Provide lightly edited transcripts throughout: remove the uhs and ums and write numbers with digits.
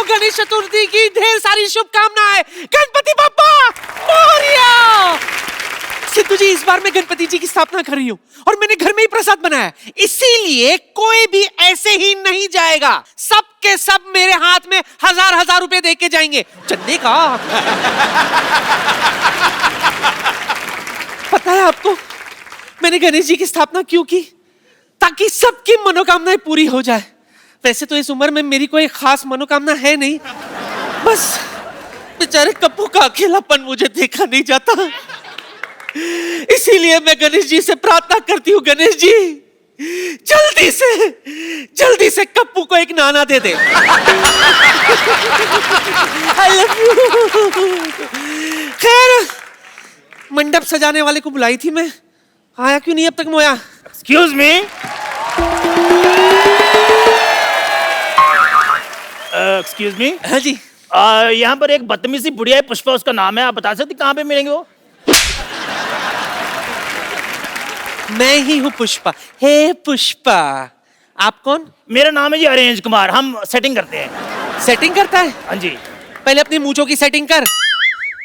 गणेश चतुर्थी की ढेर सारी शुभकामनाएं। गणपति बप्पा मोरया। सिद्धू जी, इस बार मैं गणपति जी की स्थापना कर रही हूँ और मैंने घर में ही प्रसाद बनाया, इसीलिए कोई भी ऐसे ही नहीं जाएगा। सब के सब मेरे हाथ में 1000-1000 रुपए दे के जाएंगे चंदे का। पता है आपको मैंने गणेश जी की स्थापना क्यों की? ताकि सबकी मनोकामनाएं पूरी हो जाए। वैसे तो इस उम्र में मेरी कोई खास मनोकामना है नहीं, बस बेचारे कप्पू का अकेलापन मुझे देखा नहीं जाता, इसीलिए मैं गणेश जी से प्रार्थना करती हूँ, गणेश जी जल्दी से कप्पू को एक नाना दे दे। I love you। खैर, मंडप सजाने वाले को बुलाई थी मैं, आया क्यों नहीं अब तक मोया? Excuse me, excuse me. हाँ जी। यहाँ पर एक बदतमीज सी बुढ़िया है, पुष्पा उसका नाम है, आप बता सकते कहाँ पे मिलेंगे वो? मैं ही हूँ पुष्पा। हे पुष्पा, आप कौन? मेरा नाम है जी अरेंज कुमार, हम सेटिंग करते हैं। सेटिंग करता है? हाँ जी। पहले अपनी मूंछों की सेटिंग कर।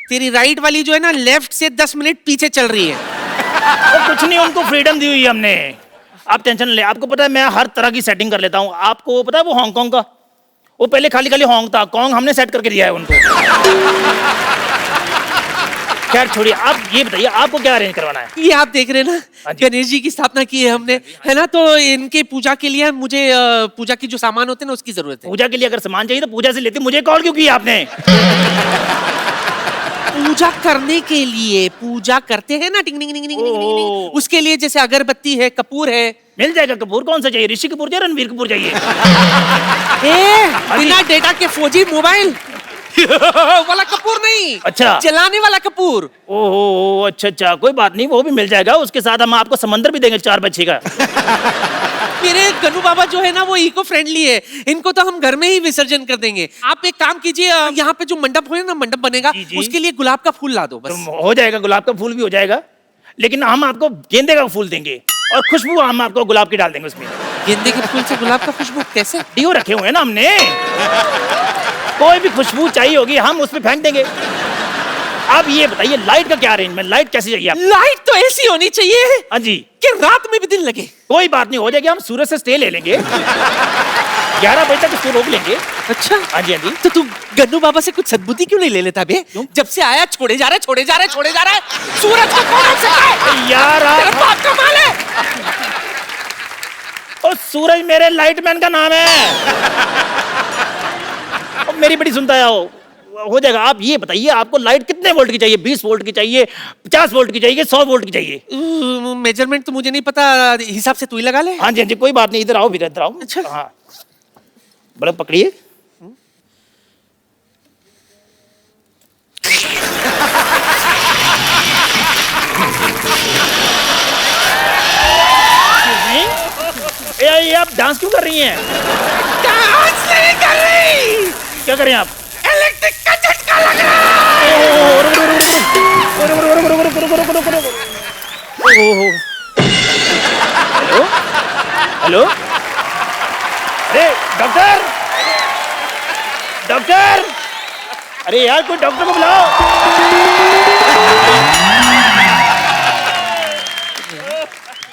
तेरी राइट वाली जो है ना, लेफ्ट से 10 मिनट पीछे चल रही है। तो कुछ नहीं, उनको फ्रीडम दी हुई है हमने, आप टेंशन ले। आपको पता है मैं हर तरह की सेटिंग कर लेता हूँ। आपको पता है वो हांगकांग का, वो पहले खाली खाली होंग था, कॉन्ग हमने सेट करके दिया है उनको। खैर छोड़िए, आप ये बताइए आपको क्या अरेंज करवाना है? ये आप देख रहे हैं ना, गणेश जी की स्थापना की है हमने, है ना, तो इनके पूजा के लिए मुझे पूजा की जो सामान होते हैं ना उसकी जरूरत है। पूजा के लिए अगर सामान चाहिए तो पूजा से लेते, मुझे कॉल क्यों किया आपने? पूजा करने के लिए, पूजा करते हैं ना, टिंग टिंग टिंग टिंग टिंग टिंग, उसके लिए जैसे अगरबत्ती है, कपूर है। मिल जाएगा कपूर, कौन सा चाहिए? ऋषि कपूर चाहिए, रणवीर कपूर चाहिए? बिना डेटा के 4G मोबाइल वाला कपूर नहीं। अच्छा, जलाने वाला कपूर। ओहो, अच्छा, कोई बात नहीं, वो भी मिल जाएगा। उसके साथ हम आपको समंदर भी देंगे 4x6 का। मेरे गन्नू बाबा जो है ना वो इको फ्रेंडली है, इनको तो हम घर में ही विसर्जन कर देंगे। आप एक काम कीजिए, यहाँ पे जो मंडप है ना, मंडप बनेगा, उसके लिए गुलाब का फूल ला दो बस। तो हो जाएगा, गुलाब का फूल भी हो जाएगा, लेकिन हम आपको गेंदे का फूल देंगे और खुशबू हम आपको गुलाब की डाल देंगे उसमें। गेंदे के फूल से गुलाब का खुशबू कैसे? डियो रखे हुए हैं ना हमने, कोई भी खुशबू चाहिए होगी हम उसमें फेंक देंगे। आप ये बताइए लाइट का क्या अरेंजमेंट, लाइट कैसी चाहिए आपको? लाइट तो ऐसी होनी चाहिए, हाँ जी, कि रात में भी दिन लगे। कोई बात नहीं, हो जाएगी। हम सूरज से स्टे ले लेंगे, 11 बजे तक उसको रोक लेंगे। अच्छा, हाँ जी, हाँ जी। तो तू गन्नू बाबा से कुछ सद्बुद्धि क्यों नहीं ले लेता बे? जब से आया छोड़े जा रहा है। सूरज को कौन सिखाए? यार तेरा बाप का माल है। और सूरज मेरे लाइटमैन का नाम है। मेरी बड़ी सुनता है, हो जाएगा। आप ये बताइए आपको लाइट कितने वोल्ट की चाहिए? 20 वोल्ट की चाहिए, 50 वोल्ट की चाहिए, 100 वोल्ट की चाहिए? मेजरमेंट तो मुझे नहीं पता, हिसाब से तू ही लगा ले। हाँ जी, कोई बात नहीं, इधर आओ, इधर आओ। अच्छा, हाँ, बड़ा पकड़िए। ये आप डांस क्यों कर रही हैं? डांस नहीं कर रही। क्या करें आप? इलेक्ट्रिक का झटका लग रहा है। हेलो हेलो, अरे डॉक्टर, अरे यार कोई डॉक्टर को बुलाओ।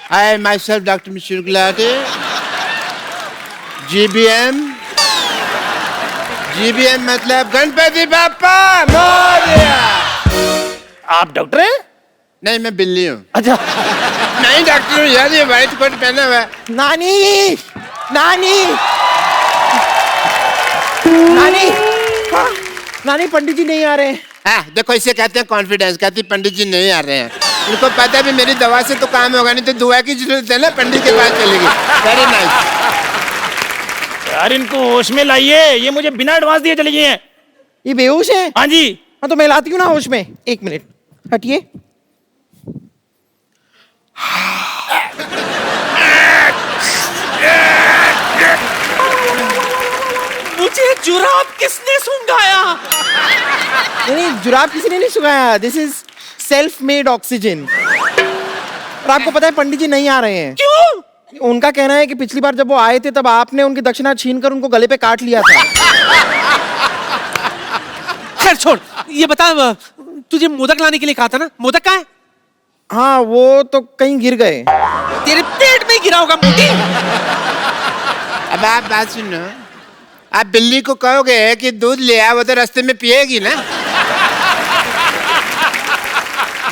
I myself Dr. Mr. Gulati, GBM मतलब गणपति बाप्पा मोरया। आप डॉक्टर हैं? नहीं, मैं बिल्ली हूँ। अच्छा, नहीं डॉक्टर हूँ यार, ये व्हाइट कोट पहना हुआ है। नानी, नानी पंडित जी नहीं आ रहे हैं। हाँ, देखो इसे कहते हैं कॉन्फिडेंस। कहती पंडित जी नहीं आ रहे हैं, उनको पता भी मेरी दवा से तो काम होगा नहीं, तो दुआ की जरूरत है ना, पंडित के पास चलेगी। Very nice. यार इनको होश में लाइए, ये मुझे बिना एडवांस दिए चले गए हैं। ये बेहोश है? हाँ जी। हाँ तो मैं लाती हूँ ना होश में। 1 मिनट हटिए। मुझे जुराब किसने सुंघाया? नहीं, जुराब किसी ने नहीं सुखाया। This is self made oxygen. और आपको पता है पंडित जी नहीं आ रहे हैं। क्यों? उनका कहना है कि पिछली बार जब वो आए थे तब आपने उनकी दक्षिणा छीनकर उनको गले पे काट लिया था। खैर छोड़, ये बता, तुझे मोदक लाने के लिए कहा था ना, मोदक कहाँ है? हाँ वो तो कहीं गिर गए। तेरे पेट में ही गिरा होगा मोदी। अब आप बात सुनो, आप बिल्ली को कहोगे कि दूध ले आ, वो तो रास्ते में पिएगी ना।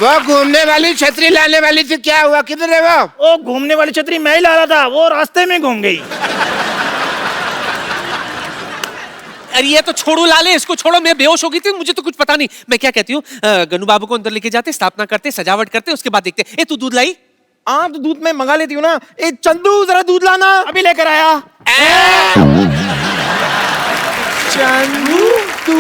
वो घूमने वाली छतरी लाने वाली थी, क्या हुआ, किधर है वो? वो घूमने वाली छतरी मैं ही ला रहा था, वो रास्ते में घूम गई। अरे ये तो छोड़ो लाले, इसको छोड़ो, मैं बेहोश हो गई थी, मुझे तो कुछ पता नहीं। मैं क्या कहती हूँ, गन्नू बाबू को अंदर लेके जाते, स्थापना करते, सजावट करते, उसके बाद देखते। ए तू दूध लाई? हाँ तो दूध मैं मंगा लेती हूँ ना। ए चंदू जरा दूध लाना। अभी लेकर आया। चंदू तू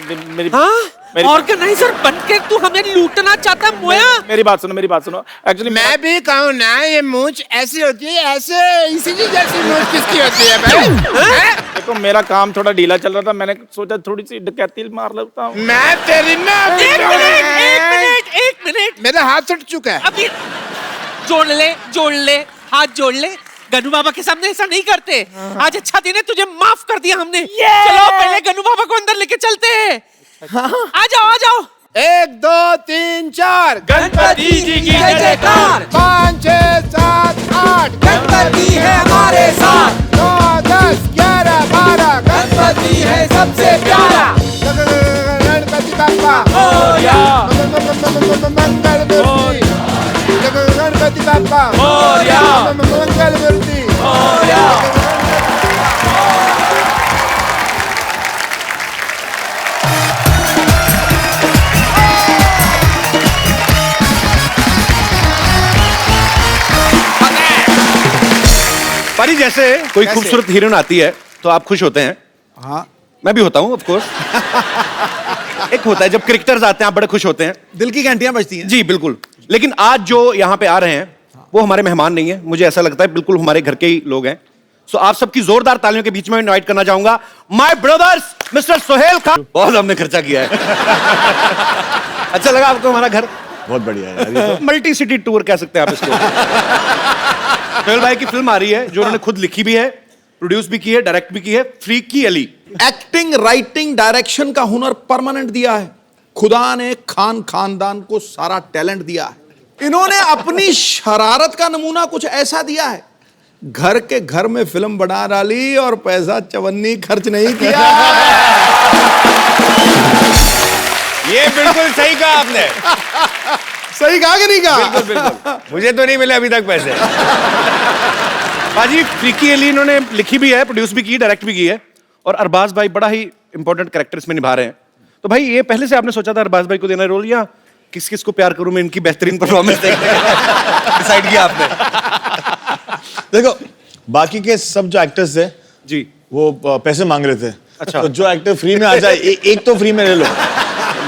मेरी हाँ, ऑर्गेनाइजर बनके तू हमें लूटना चाहता है मोया? मेरी बात सुनो। एक्चुअली मैं भी कहूँ ना, ये मूंछ ऐसी होती है, ऐसे इसी जैसी मूंछ किसकी होती है भाई? देखो मेरा काम थोड़ा ढीला चल रहा था, मैंने सोचा थोड़ी सी डकैती मार लेता हूँ। मैं तेरी ना, एक मिनट, मेरा हाथ उठ चुका है। अभी जोड़ ले, हाथ जोड़ ले। गन्नू बाबा के सामने ऐसा नहीं करते। आज अच्छा दिन है, तुझे माफ कर दिया हमने। चलो पहले गन्नू बाबा को अंदर लेके चलते हैं। आ जाओ। 1 2 3 4 गणपति जी की जय जयकार। 5 6 7 8 गणपति है हमारे साथ। 9 10 11 12 गणपति है सबसे प्यारा। गणपति बाप्पा मोरया, मंगल मूर्ति, गणपति बाप्पा मोरया, मंगल मूर्ति, मोरया। परी जैसे कोई खूबसूरत हीरोइन आती है तो आप खुश होते हैं? हाँ, मैं भी होता हूँ ऑफ कोर्स। एक होता है जब क्रिकेटर्स आते हैं, आप बड़े खुश होते हैं। दिल की घंटियां बजती हैं। जी बिल्कुल। लेकिन आज जो यहाँ पे आ रहे हैं वो हमारे मेहमान नहीं है, मुझे ऐसा लगता है बिल्कुल हमारे घर के ही लोग हैं। सो आप सबकी जोरदार तालियों के बीच में इनवाइट करना चाहूंगा my brothers mister Sohail Khan. बहुत हमने खर्चा किया है। अच्छा लगा आपको हमारा घर? बहुत बढ़िया है यार, ये तो मल्टी सिटी टूर कह सकते हैं आप इसको। सोहेल भाई की फिल्म आ रही है जो उन्होंने खुद लिखी भी है, प्रोड्यूस भी की है, डायरेक्ट भी की है, freaky Ali. Acting, writing, direction का हुनर परमानेंट दिया है। खुदा ने खान खानदान को सारा टैलेंट दिया है। इन्होंने अपनी शरारत का नमूना कुछ ऐसा दिया है, घर के घर में फिल्म बना डाली और पैसा चवन्नी खर्च नहीं किया। ये बिल्कुल सही कहा आपने। सही कहा कि नहीं कहा? बिल्कुल। मुझे तो नहीं मिले अभी तक पैसे। बाजी फ्रीकी अली इन्होंने लिखी भी है, प्रोड्यूस भी की, डायरेक्ट भी की है, और अरबाज भाई बड़ा ही इंपॉर्टेंट कैरेक्टर इसमें निभा रहे हैं। तो भाई ये पहले से आपने सोचा था अरबाज भाई को देना रोल, या किस किस को प्यार करूं मैं इनकी बेहतरीन परफॉर्मेंस देखते डिसाइड किया आपने? देखो बाकी के सब जो एक्टर्स थे जी वो पैसे मांग रहे थे। अच्छा। तो जो एक्टर फ्री में आ जाए एक तो फ्री में ले लो,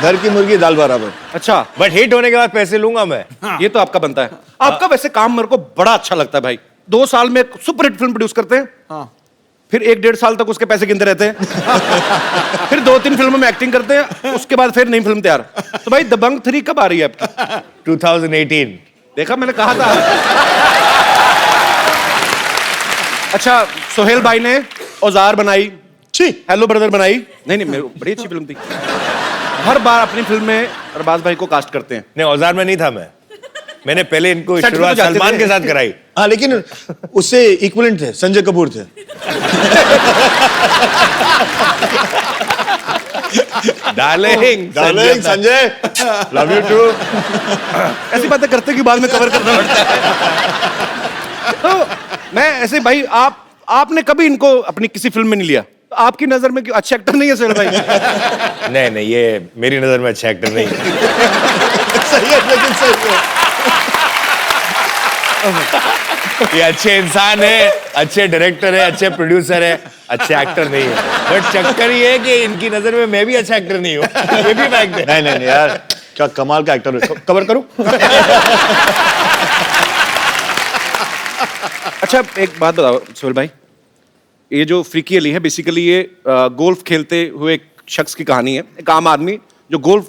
घर की मुर्गी दाल बराबर। अच्छा, बट हिट होने के बाद पैसे लूंगा मैं। ये तो आपका बनता है। आपका वैसे काम मेरे को बड़ा अच्छा लगता है भाई। 2 साल में सुपर हिट फिल्म प्रोड्यूस करते हैं, फिर 1-1.5 साल तक उसके पैसे गिनते रहते हैं, फिर 2-3 फिल्मों में एक्टिंग करते हैं, उसके बाद फिर नई फिल्म तैयार। तो भाई दबंग 3 कब आ रही है आपकी? 2018। देखा, मैंने कहा था। अच्छा, सोहेल भाई ने औजार बनाई, हेलो ब्रदर बनाई, नहीं बड़ी अच्छी फिल्म थी। हर बार अपनी फिल्म में अरबाज भाई को कास्ट करते हैं। नहीं, औजार में नहीं था मैंने पहले इनको सेट पे तो शुरुआत जाते सलमान थे। के साथ कराई। हाँ लेकिन उससे इक्विवेलेंट थे, संजय कपूर थे। Darling darling Sanjay, love you too. ऐसी बातें करते कि बाद में कवर करना पड़ता है। तो मैं ऐसे भाई, आपने कभी इनको अपनी किसी फिल्म में नहीं लिया? तो आपकी नजर में क्यों अच्छे एक्टर नहीं है सोहेल भाई? नहीं, ये मेरी नजर में अच्छा एक्टर नहीं है। सही है, लेकिन सही है। ये अच्छे इंसान है, अच्छे डायरेक्टर है, अच्छे प्रोड्यूसर है, अच्छे एक्टर नहीं है। बट चक्कर ये है कि इनकी नजर में मैं भी अच्छा एक्टर नहीं हूँ। ये भी फैक्ट है। नहीं यार, क्या कमाल का एक्टर है। कवर करूं? अच्छा एक बात बताओ सोहेल भाई, ये जो फ्रीकी अली है बेसिकली ये गोल्फ खेलते हुए एक शख्स की कहानी है, एक आम आदमी जो गोल्फ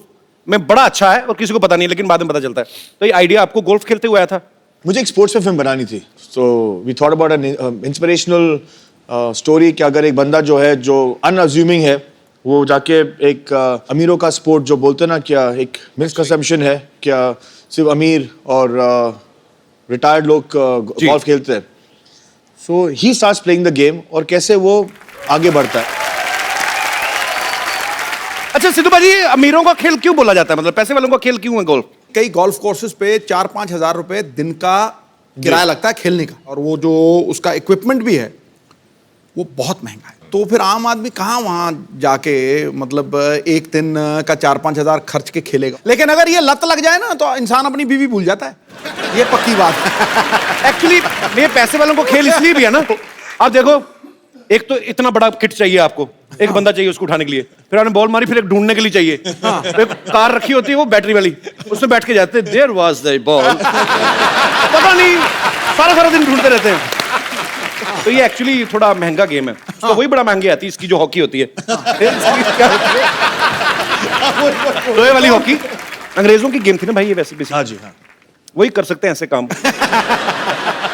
में बड़ा अच्छा है और किसी को पता नहीं है, लेकिन बाद में पता चलता है। तो ये आइडिया आपको गोल्फ खेलते हुए आया था? मुझे एक स्पोर्ट्स पे फिल्म बनानी थी, so we thought about an inspirational story कि अगर एक बंदा जो है जो अनअज्यूमिंग है वो जाके एक अमीरों का स्पोर्ट जो बोलते हैं ना, क्या एक मिसकंसेप्शन है, क्या सिर्फ अमीर और रिटायर्ड लोग गोल्फ खेलते हैं. So he starts playing the game और कैसे वो आगे बढ़ता है. अच्छा सिद्धू भाजी, अमीरों का खेल क्यों बोला जाता है? मतलब पैसे वालों का खेल क्यों है गोल्फ? कई गोल्फ कोर्सेज पे 4-5 हजार रुपए दिन का किराया लगता है खेलने का, और वो जो उसका इक्विपमेंट भी है वो बहुत महंगा है. तो फिर आम आदमी कहाँ वहां जाके मतलब एक दिन का 4-5 हजार खर्च के खेलेगा. लेकिन अगर ये लत लग जाए ना तो इंसान अपनी बीवी भूल जाता है. ये पक्की बात है. एक्चुअली ये पैसे वालों को खेल इसलिए भी है ना, आप देखो, एक तो इतना बड़ा किट चाहिए आपको, एक बंदा चाहिए उसको उठाने के लिए, फिर आपने बॉल मारी, फिर एक ढूंढने के लिए चाहिए. फिर एक कार रखी होती है वो बैटरी वाली, उसमें बैठ के जाते हैं, देयर वाज द बॉल, पता नहीं सारा दिन ढूंढते रहते हैं. तो ये एक्चुअली थोड़ा महंगा गेम है. तो वही बड़ा महंगी आती है इसकी जो हॉकी होती है. लोहे वाली हॉकी अंग्रेजों की गेम थी ना भाई ये, वैसे भी. हाँ जी, हाँ. वही कर सकते हैं ऐसे काम.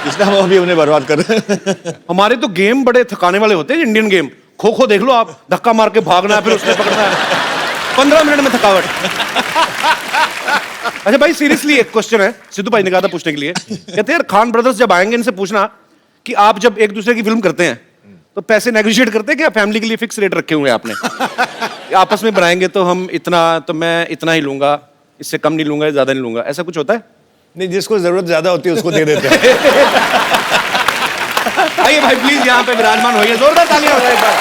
इसलिए हम अभी उन्हें बर्बाद कर रहे हैं. हमारे तो गेम बड़े थकाने वाले होते हैं. इंडियन गेम खो खो देख लो आप, धक्का मार के भागना है, फिर उसने पकड़ना है, 15 मिनट में थकावट. अच्छा भाई सीरियसली एक क्वेश्चन है, सिद्धू भाई ने कहा था पूछने के लिए. कहते हैं यार खान ब्रदर्स जब आएंगे इनसे पूछना कि आप जब एक दूसरे की फिल्म करते हैं तो पैसे नेगोशिएट करते हैं क्या? फैमिली के लिए फिक्स रेट रखे हुए हैं आपने? आपस में बनाएंगे तो हम इतना, तो मैं इतना ही लूंगा, इससे कम नहीं लूंगा, ज्यादा नहीं लूंगा, ऐसा कुछ होता है? नहीं, जिसको जरूरत ज्यादा होती है उसको दे देते हैं. आइए भाई प्लीज यहाँ पे विराजमान होइए, जोरदार तालियां हो जाए एक बार.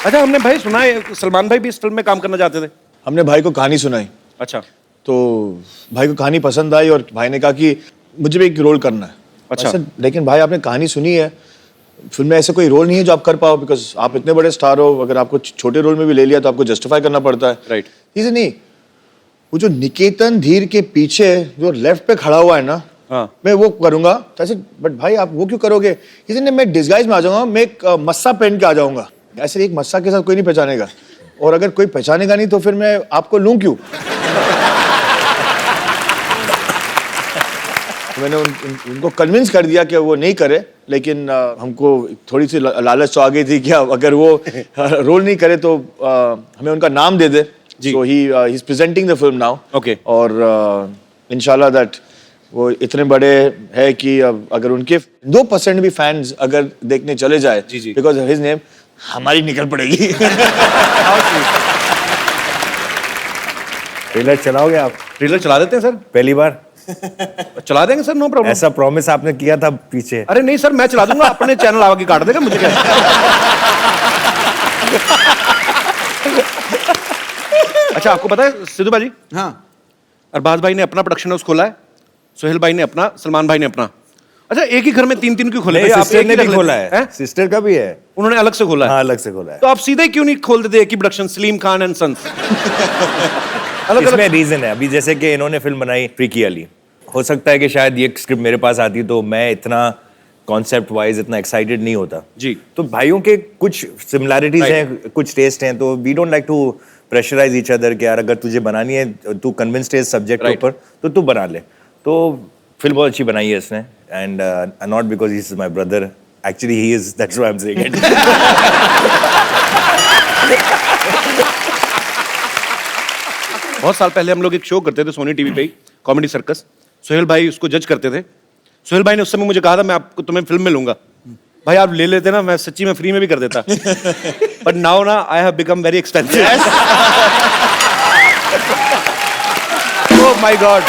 अच्छा हमने भाई सुना है सलमान भाई भी इस फिल्म में काम करना चाहते थे. हमने भाई को कहानी सुनाई, अच्छा. तो भाई को कहानी पसंद आई और भाई ने कहा कि मुझे भी एक रोल करना है. अच्छा. लेकिन भाई आपने कहानी सुनी है, फिल्म में ऐसे कोई रोल नहीं है जो आप कर पाओ, बिकॉज आप इतने बड़े स्टार हो. अगर आपको छोटे रोल में भी ले लिया तो आपको जस्टिफाई करना पड़ता है. राइट. इसे नहीं, वो जो निकेतन धीर के पीछे जो लेफ्ट पे खड़ा हुआ है ना, हाँ. मैं वो करूंगा. तो ऐसे, बट भाई आप वो क्यों करोगे? इसे नहीं, मैं डिस्गाइज में आ जाऊंगा, मैं एक मस्सा पहन के आ जाऊंगा. ऐसे एक मस्सा के साथ कोई नहीं पहचानेगा, और अगर कोई पहचानेगा नहीं तो फिर मैं आपको लूं क्यों? मैंने उनको कन्विंस कर दिया कि वो नहीं करे, लेकिन हमको थोड़ी सी लालच तो आ गई थी कि अगर वो रोल नहीं करे तो हमें उनका नाम दे दे. So he is presenting the film now. Okay. और इंशाल्लाह दैट वो इतने बड़े है कि अगर उनके 2% भी फैंस अगर देखने चले जाए, बिकॉज हिज नेम, हमारी निकल पड़ेगी. ट्रेलर चलाओगे आप? ट्रेलर चला देते हैं सर, पहली बार चला देंगे सर, नो प्रॉब्लम. ऐसा प्रॉमिस आपने किया था पीछे. अरे नहीं सर, मैं चला दूंगा, अपने चैनल आगे काट देगा, मुझे क्या. अच्छा आपको पता है सिद्धू भाई, हाँ, अरबाज भाई ने अपना प्रोडक्शन हाउस खोला है, सोहेल भाई ने अपना, सलमान भाई ने अपना. अच्छा एक ही घर में 3-3 क्यों खोले? आप सिस्टर एक ने ही भी रख खोला लेते है, हैं? सिस्टर का भी है. उन्होंने अलग से खोला है. हाँ, अलग से खोला है. तो आप सीधे क्यों नहीं खोल देते एक ही production, Salim Khan and sons? अलग इसमें रीजन है. अभी जैसे कि इन्होंने फिल्म बनाई फ्रीकी अली, हो सकता है कि शायद ये स्क्रिप्ट मेरे पास आती तो मैं इतना कॉन्सेप्ट वाइज इतना एक्साइटेड नहीं होता जी. तो भाइयों के कुछ सिमिलैरिटीज हैं, कुछ टेस्ट हैं, तो we don't like to pressurise each other कि यार अगर तुझे बनानी है, तू कन्विंस्ड है इस सब्जेक्ट के ऊपर तो तू बना ले. तो फिल्म बहुत अच्छी बनाई है इसने, and not because he is my brother, actually he is, that's why I am saying it. बहुत साल पहले हम लोग एक शो करते थे सोनी टीवी पे, कॉमेडी सर्कस. सोहेल भाई उसको जज करते थे. सोहेल भाई ने उस समय मुझे कहा था मैं आपको तुम्हें फिल्म में लूंगा. भाई आप ले लेते ना, मैं सच्ची में फ्री में भी कर देता. बट नाउ ना I have become very expensive. Oh my God.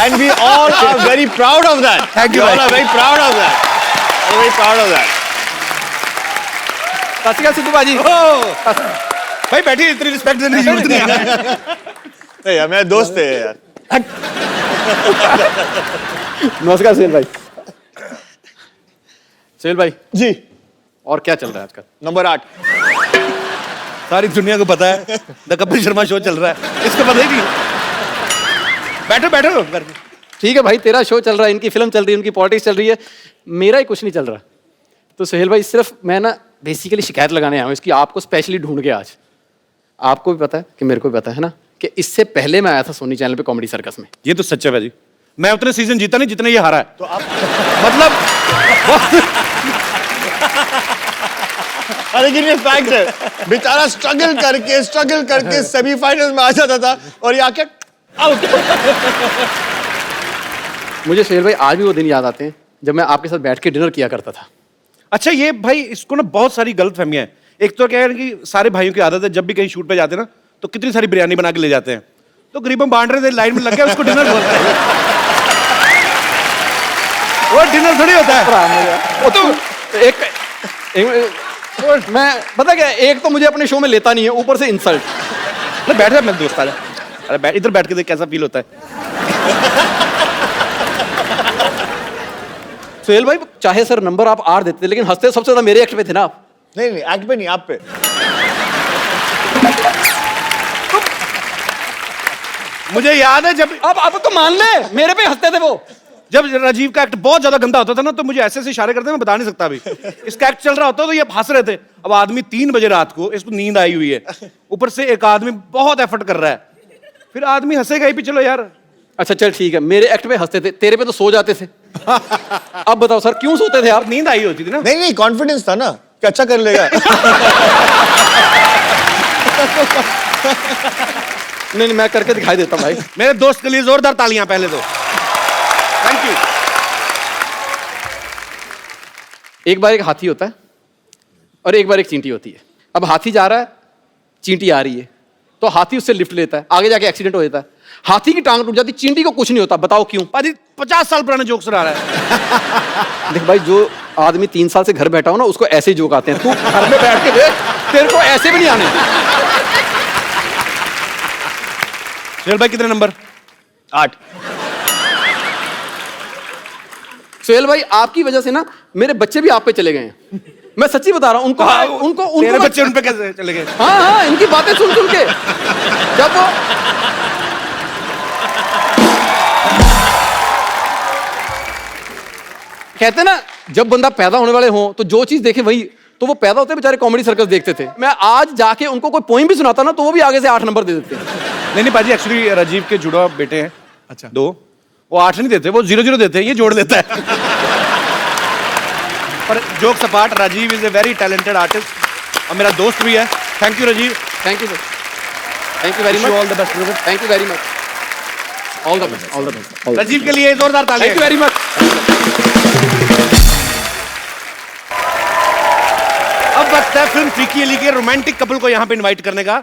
And we all are very proud of that. Thank you, We all bhai. are very proud of that. We're very proud of that. सत श्री अकाल सिद्धू भाजी. भाई बैठिए, इतनी respect देने की जरूरत नहीं है. नहीं यार, मेरे दोस्त है यार. नमस्कार सुहेल भाई. सुहेल भाई जी. और क्या चल रहा है आजकल? नंबर 8. सारी दुनिया को पता है द कपिल शर्मा शो चल रहा है, इसको पता ही नहीं. बैठो बैठो. ठीक है भाई, तेरा शो चल रहा है, इनकी फिल्म चल रही है, उनकी पॉलिटिक्स चल रही है, मेरा ही कुछ नहीं चल रहा. तो सुहेल भाई सिर्फ मैं ना बेसिकली शिकायत लगाने आया हूँ इसकी, आपको स्पेशली ढूंढ के आज. आपको भी पता है कि मेरे को भी पता है ना कि इससे पहले मैं आया था सोनी चैनल पे कॉमेडी सर्कस में. ये तो सच है भाई. मैं उतने सीजन जीता नहीं जितने ये हारा है. तो आप मतलब लेकिन ये फैक्ट है, बेचारा स्ट्रगल करके सेमीफाइनल में आ जाता था और ये आके आउट। मुझे सोहेल भाई आज भी वो दिन याद आते हैं जब मैं आपके साथ बैठ के डिनर किया करता था। अच्छा ये भाई इसको ना बहुत सारी गलतफहमियां हैं। एक तो क्या है कि सारे भाइयों की आदत है जब भी कहीं शूट पे जाते हैं ना तो कितनी सारी बिरयानी बना के ले जाते हैं, तो करीबन बांट रहे थे लाइन में लग गया, उसको डिनर बोलते हैं। वो डिनर थोड़ी होता है। वो तो एक मैं पता क्या, एक तो मुझे अपने शो में लेता नहीं है, ऊपर से इंसल्ट। अरे बैठ जा मेरे दोस्त, आ जा। अरे इधर बैठ के देख कैसा फील होता है। सोहेल भाई चाहे सर नंबर आप 8 देते लेकिन हंसते सबसे ज्यादा मेरे एक्ट पे थे ना आप। नहीं एक्ट पे नहीं, आप पे। मुझे याद है जब अब तो मान ले मेरे पे हंसते थे वो। जब राजीव का एक्ट बहुत ज्यादा गंदा होता था ना तो मुझे ऐसे इशारे करते मैं बता नहीं सकता अभी। इसका एक्ट चल रहा होता तो ये हंस रहे थे। अब आदमी 3 बजे रात को, इसको नींद आई हुई है, ऊपर से एक आदमी बहुत एफर्ट कर रहा है, फिर आदमी हंसेगा ही भी। चलो यार अच्छा चल ठीक है, मेरे एक्ट पे हंसते थे, तेरे पे तो सो जाते थे। अब बताओ सर क्यों सोते थे आप? नींद आई होती थी ना। नहीं कॉन्फिडेंस था ना कि अच्छा कर लेगा। नहीं मैं करके दिखाई देता भाई। मेरे दोस्त के लिए जोरदार तालियां पहले तो। Thank you. एक बार एक हाथी होता है और एक बार एक चींटी होती है। अब हाथी जा रहा है, चींटी आ रही है, तो हाथी उससे लिफ्ट लेता है, आगे जाके एक्सीडेंट हो जाता है, हाथी की टांग टूट जाती, चींटी को कुछ नहीं होता। बताओ क्यों? 50 साल पुराने जोक सुना रहा है। देख भाई, जो आदमी 3 साल से घर बैठा हो ना उसको ऐसे ही जोक आते हैं। तू घर में बैठ के देख, तेरे को ऐसे भी नहीं आने। सोहेल भाई कितने नंबर? 8। सोहेल भाई आपकी वजह से ना मेरे बच्चे भी आप पे चले गए हैं। मैं सच्ची बता रहा हूं। उनको तेरे बच्चे उन पे कैसे चले गए? हाँ इनकी बातें सुन सुन के जब वो कहते ना जब बंदा पैदा होने वाले हो तो जो चीज देखे वही, तो वो पैदा होते बेचारे कॉमेडी सर्कस देखते थे। मैं आज जाके उनको कोई पोइम भी सुनाता ना तो वो भी आगे से 8 नंबर दे देते हैं। नहीं पाजी, एक्चुअली राजीव के जुड़वा बेटे हैं। अच्छा 2, वो 8 नहीं देते, वो 0-0 देते हैं, ये जोड़ देता है। पर जोक सपाट, Rajeev is a very talented artist और मेरा दोस्त भी है। Thank you Rajeev. Thank you sir, thank you very much. All the best brother. Thank you very much. All the best, all the best. Rajeev के लिए जोरदार तालियां। Thank you very much. अब वक्त है फिल्म फीकी अली के रोमांटिक कपल को यहाँ पे इनवाइट करने का।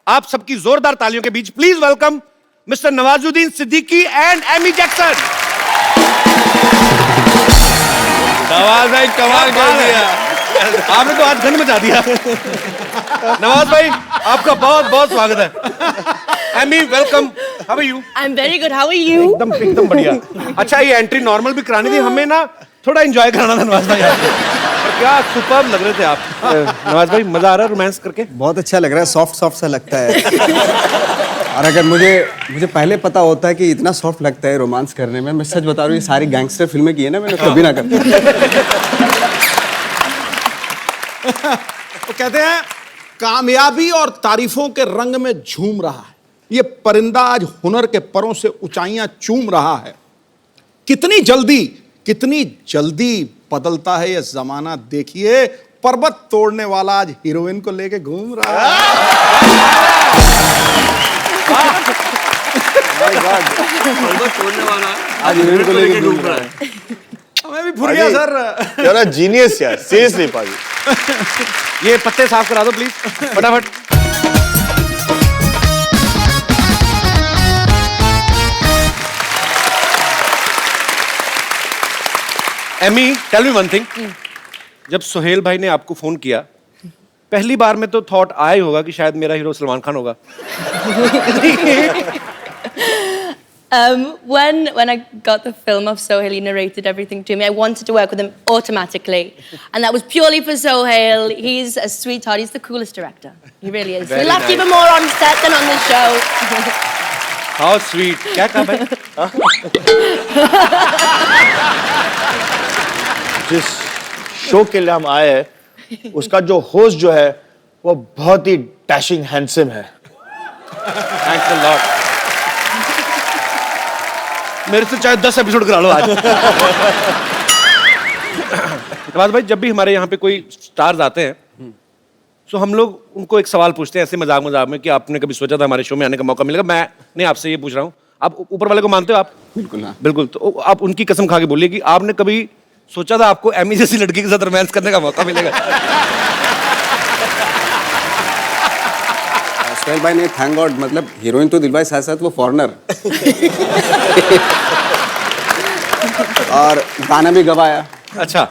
आप सबकी जोरदार तालियों के बीच please welcome mister Nawazuddin Siddiqui and Amy Jackson. Nawaz भाई कमाल कर दिया। आपने तो आज घन मचा दिया। नवाज भाई आपका बहुत बहुत स्वागत है। Amy welcome. How are you? I'm very good. How are you? एकदम बढ़िया। अच्छा ये एंट्री नॉर्मल भी करानी थी, हमें ना थोड़ा एंजॉय कराना था नवाज भाई। क्या सुपर्ब लग रहे थे आप। नवाज भाई मजा आ रहा है रोमांस करके? बहुत अच्छा लग रहा है, सॉफ्ट सा लगता है। और अगर मुझे पहले पता होता है कि इतना सॉफ्ट लगता है रोमांस करने में, मैं सच बता रहा हूँ, ये सारी गैंगस्टर फिल्में की है ना मैंने, कभी ना करता। तो कहते हैं कामयाबी और तारीफों के रंग में झूम रहा है ये परिंदा, आज हुनर के परों से ऊंचाइयां चूम रहा है। कितनी जल्दी बदलता है ये जमाना, देखिए पर्वत तोड़ने वाला आज हीरोइन को लेके घूम रहा है। पर्वत तोड़ने वाला आज हीरोइन को लेके घूम रहा है। हमें भी भूल गया सर। यार जीनियस यार, सीरियसली पाजी। ये पत्ते साफ करा दो प्लीज फटाफट। Amy tell me one thing, जब सोहेल भाई ने आपको फोन किया पहली बार में तो थॉट आया ही होगा कि शायद मेरा हीरो सलमान खान होगा। When I got the film of Sohail, he narrated everything to me. I wanted to work with him automatically, and that was purely for Sohail. He's a sweetheart. He's the coolest director. He really is. We laughed even more on set than on the show. How sweet. क्या कहा भाई? जिस show के लिए हम आए हैं उसका जो होस्ट जो है वो बहुत ही डैशिंग हैंडसम है। Thanks a lot. मेरे से चाहे 10 एपिसोड करा लो आज। नवाज भाई जब भी हमारे यहाँ पे कोई स्टार्स आते हैं सो हम लोग उनको एक सवाल पूछते हैं ऐसे मजाक मजाक में कि आपने कभी सोचा था हमारे शो में आने का मौका मिलेगा? मैं नहीं, आपसे ये पूछ रहा हूँ, आप ऊपर वाले को मानते हो आप? बिल्कुल हाँ। बिल्कुल, तो आप उनकी कसम खा के बोलिए कि आपने कभी सोचा था आपको एमी जैसी लड़की के साथ रोमांस करने का मौका मिलेगा? सोहेल भाई ने थैंक गॉड, मतलब हीरोइन तो दिलवाई, साथ साथ वो फॉरेनर और गाना भी गवाया। अच्छा।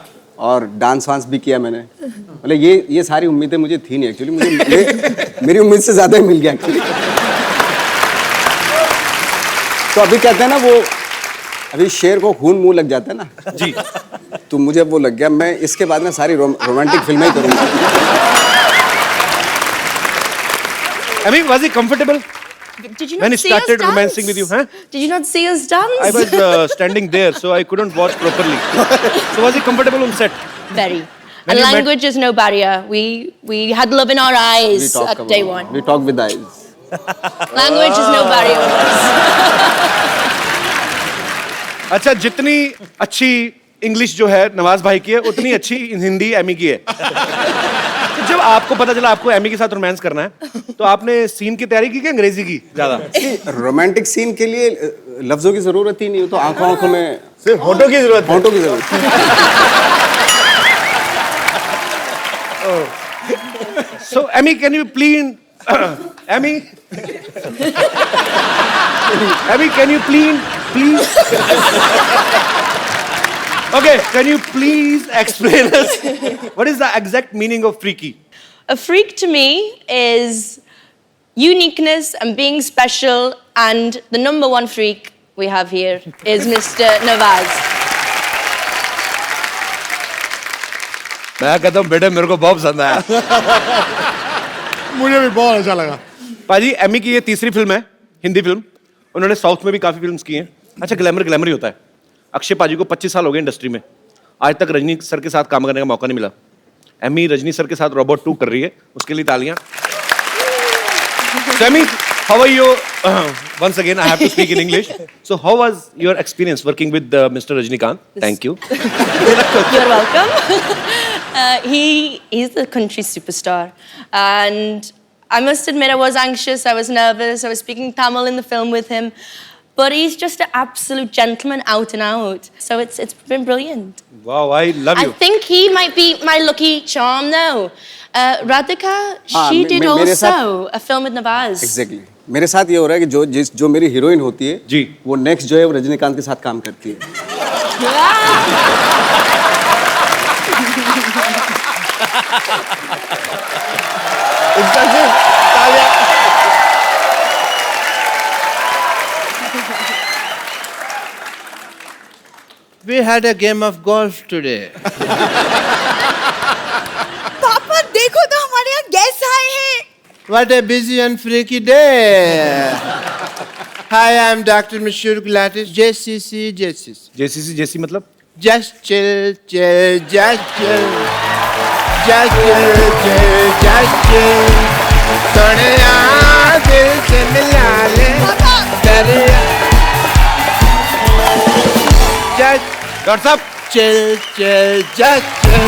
और डांस वांस भी किया मैंने। मतलब ये सारी उम्मीदें मुझे थी नहीं एक्चुअली, मेरी उम्मीद से ज्यादा ही मिल गया एक्चुअली। तो अभी कहते हैं ना वो, अभी शेर को खून मुंह लग जाता है ना जी, तो मुझे वो लग गया। मैं इसके बाद ना सारी रोमांटिक फिल्में करूंगा। I mean, was he comfortable Did you not when he see us started dance? romancing with you? Huh? Did you not see us dance? I was standing there, so I couldn't watch properly. So was he comfortable on set? Very. When And you met- language is no barrier. We had love in our eyes at day one. We talk with eyes. Language is no barrier with us. अच्छा, जितनी अच्छी English जो है नवाज भाई की है, उतनी अच्छी हिंदी एमी की है। तो जब आपको पता चला आपको एमी के साथ रोमांस करना है, तो आपने सीन की तैयारी की कि अंग्रेजी की ज्यादा? रोमांटिक सीन के लिए लफ्जों की जरूरत ही नहीं हो, तो आंखों आंखों में सिर्फ होठों की जरूरत है। होठों की जरूरत है। So Emmy, can you please, Emmy, Emmy, can you please, okay, can you please explain us what is the exact meaning of freaky? A freak to me is uniqueness and being special, and the number one freak we have here is Mr. Nawaz. मैं कहता हूँ बेटे मेरे को बहुत पसंद आया। मुझे भी बहुत अच्छा लगा। पाजी, एमी की ये तीसरी फिल्म है, हिंदी फिल्म। उन्होंने साउथ में भी काफी फिल्म्स की हैं। अच्छा, ग्लैमर ही होता है। अक्षय पाजी को 25 साल हो गए इंडस्ट्री में, आज तक रजनी सर के साथ काम करने का मौका नहीं मिला। एमी रजनी सर के साथ रोबोट 2 कर रही है, उसके लिए तालियां। So, Emmy, how are you? Once again, I have to speak in English. So, how was your experience working with Mr. Rajnikant? Thank you. You're welcome. He's the country superstar, and I must admit I was anxious, I was nervous, I was speaking Tamil in the film with him, but he's just an absolute gentleman out and out. So it's been brilliant. Wow, I love you. I think he might be my lucky charm though. Radhika, she did मेरे also साथ- a film with Nawaz. Exactly. मेरे साथ ये हो रहा है कि जो मेरी हीरोइन होती है जी, वो नेक्स्ट जो है वो रजनीकांत के साथ काम करती है। We had a game of golf today. पापा देखो तो हमारे यहाँ गेस्ट आए हैं। What a busy and freaky day. Hi, I'm Dr. Mishur Gulatis, JCC. JCC मतलब? Just chill, just chill. Just chill. Sonia दिल से मिला ले दरिया। Just डॉक्टर साहब, chill, just chill.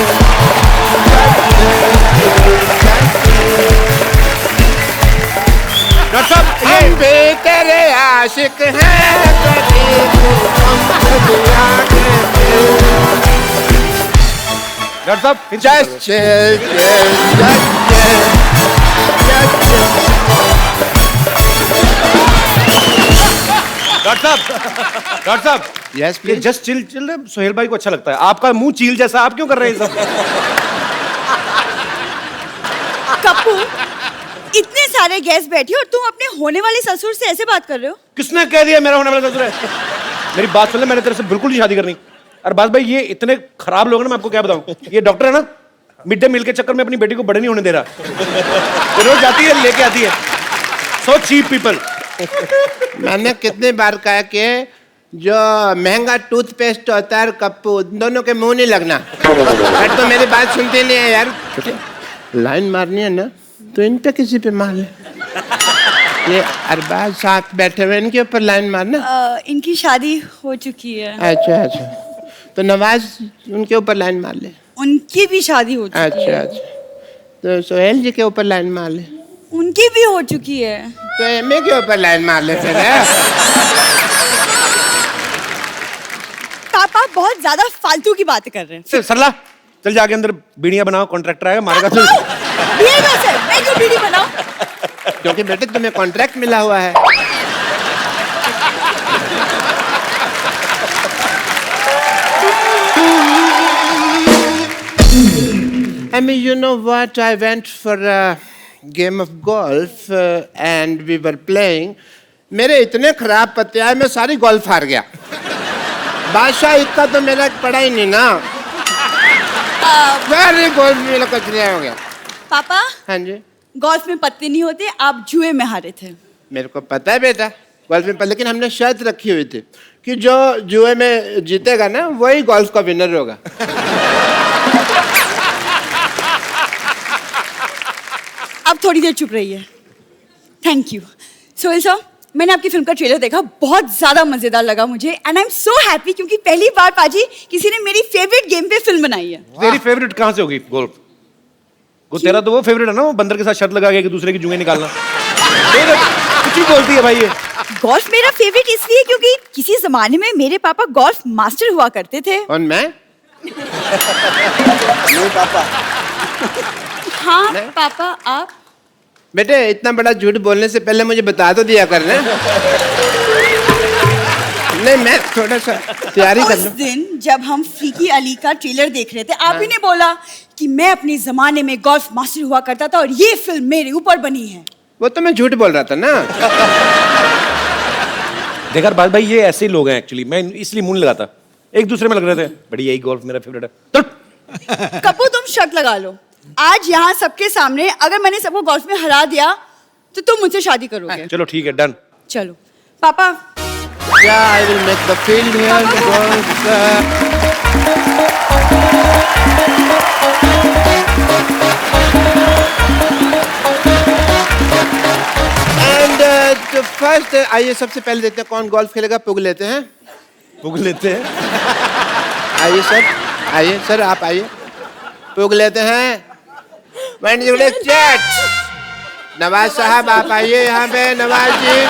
डॉक्टर साहब, हम भी तेरे आशिक हैं, कभी तू हमको दिया के दिल। डॉक्टर साहब, Just chill, just chill. Doctor साहब, Yes, ये please. जस्ट चिल सोहेल भाई को अच्छा लगता है। आपका मुंह चील जैसा, आप क्यों कर रहे हैं ये सब? कप्पू, इतने सारे गेस्ट बैठे और तुम अपने होने वाले ससुर से ऐसे बात कर रहे हो? किसने कह दिया मेरा होने वाला ससुर है? मेरी बात सुन ले, मैंने तेरे से बिल्कुल नहीं शादी करनी। और बात भाई, ये इतने खराब लोग हैं ना, मैं आपको क्या बताऊं। ये डॉक्टर है ना, मिड डे मील के चक्कर में अपनी बेटी को बड़े नहीं होने दे रहा। तो रोज जाती है, लेके आती है। So cheap people. मैंने कितनी बार कहा कि जो महंगा टूथपेस्ट होता है कप्पू, दोनों के मुंह नहीं लगना। बट तो मेरी बात सुनते नहीं है यार। लाइन मारनी है ना तो इन पे किसी पे मार ले। ये अरबाज साथ बैठे हुए, इनके ऊपर लाइन मारना। इनकी शादी हो चुकी है। अच्छा, तो नवाज उनके ऊपर लाइन मार ले। उनकी भी शादी हो चुकी है। अच्छा, तो सोहेल जी के ऊपर लाइन मार ले। उनकी भी हो चुकी है। तो एमए के ऊपर लाइन मार ले फिर। पापा बहुत ज्यादा फालतू की बातें कर रहे हैं। सरला चल जाके अंदर बीड़ियां बनाओ, कॉन्ट्रैक्टर आएगा मारेगा तो। मैं क्यों बीड़ी बनाऊं? क्योंकि बेटे तुम्हें कॉन्ट्रैक्ट मिला हुआ है। I mean, you know what? I went for a game of golf and we were playing. मेरे इतने खराब पत्ते आए, मैं सारी गोल्फ हार गया। बादशाह इतना तो मेरा पड़ा ही नहीं ना। सारी गोल्फ मेरा कचरा हो गया। पापा हाँ जी। गोल्फ में पत्ते नहीं होते, आप जुए में हारे थे। मेरे को पता है बेटा, गोल्फ में, लेकिन हमने शर्त रखी हुई थी कि जो जुए में जीतेगा ना वही गोल्फ का विनर होगा। अब थोड़ी देर चुप रही है। Thank you. सोहेल सर, मैंने आपकी फिल्म का ट्रेलर देखा, बहुत ज्यादा मजेदार लगा मुझे and I am so happy क्योंकि पहली बार पाजी किसी ने मेरी फेवरेट गेम पे फिल्म बनाई है। तेरी फेवरेट कहाँ से होगी गोल्फ? वो तेरा तो वो फेवरेट है ना, वो बंदर के साथ शर्त लगा के एक दूसरे की जुएं निकालना। कुछ ही बोलती है भाई ये। गोल्फ मेरा फेवरेट इसलिए क्योंकि किसी जमाने में मेरे पापा गोल्फ मास्टर हुआ करते थे। और मैं? नहीं पापा। हाँ पापा आप? बेटे इतना बड़ा झूठ बोलने से पहले मुझे बता तो दिया करना। नहीं मैं थोड़ा सा तैयारी कर उस लूं। दिन जब हम फीकी अली का ट्रेलर देख रहे थे, आप ही ने बोला कि मैं अपने जमाने में गोल्फ मास्टर हुआ करता था और ये फिल्म मेरे ऊपर बनी है। वो तो मैं झूठ बोल रहा था ना। देखा बात भाई, ये ऐसे ही लोग हैं एक्चुअली, मैं इसलिए मुंह नहीं लगाता। एक दूसरे में लग रहे थे बड़ी, यही गोल्फ मेरा फेवरेट है। कपूर तुम शर्त लगा लो, आज यहाँ सबके सामने अगर मैंने सबको गोल्फ में हरा दिया तो तुम मुझसे शादी करोगे। चलो ठीक है, डन। चलो पापा। Yeah, I will make the field here. And the first, आइए सबसे पहले देखते हैं कौन गोल्फ खेलेगा। पुग लेते हैं। पुग लेते हैं। आइए सर आप आइए। पुग लेते हैं। नवाज साहब आप आइए यहाँ पे। नवाज जी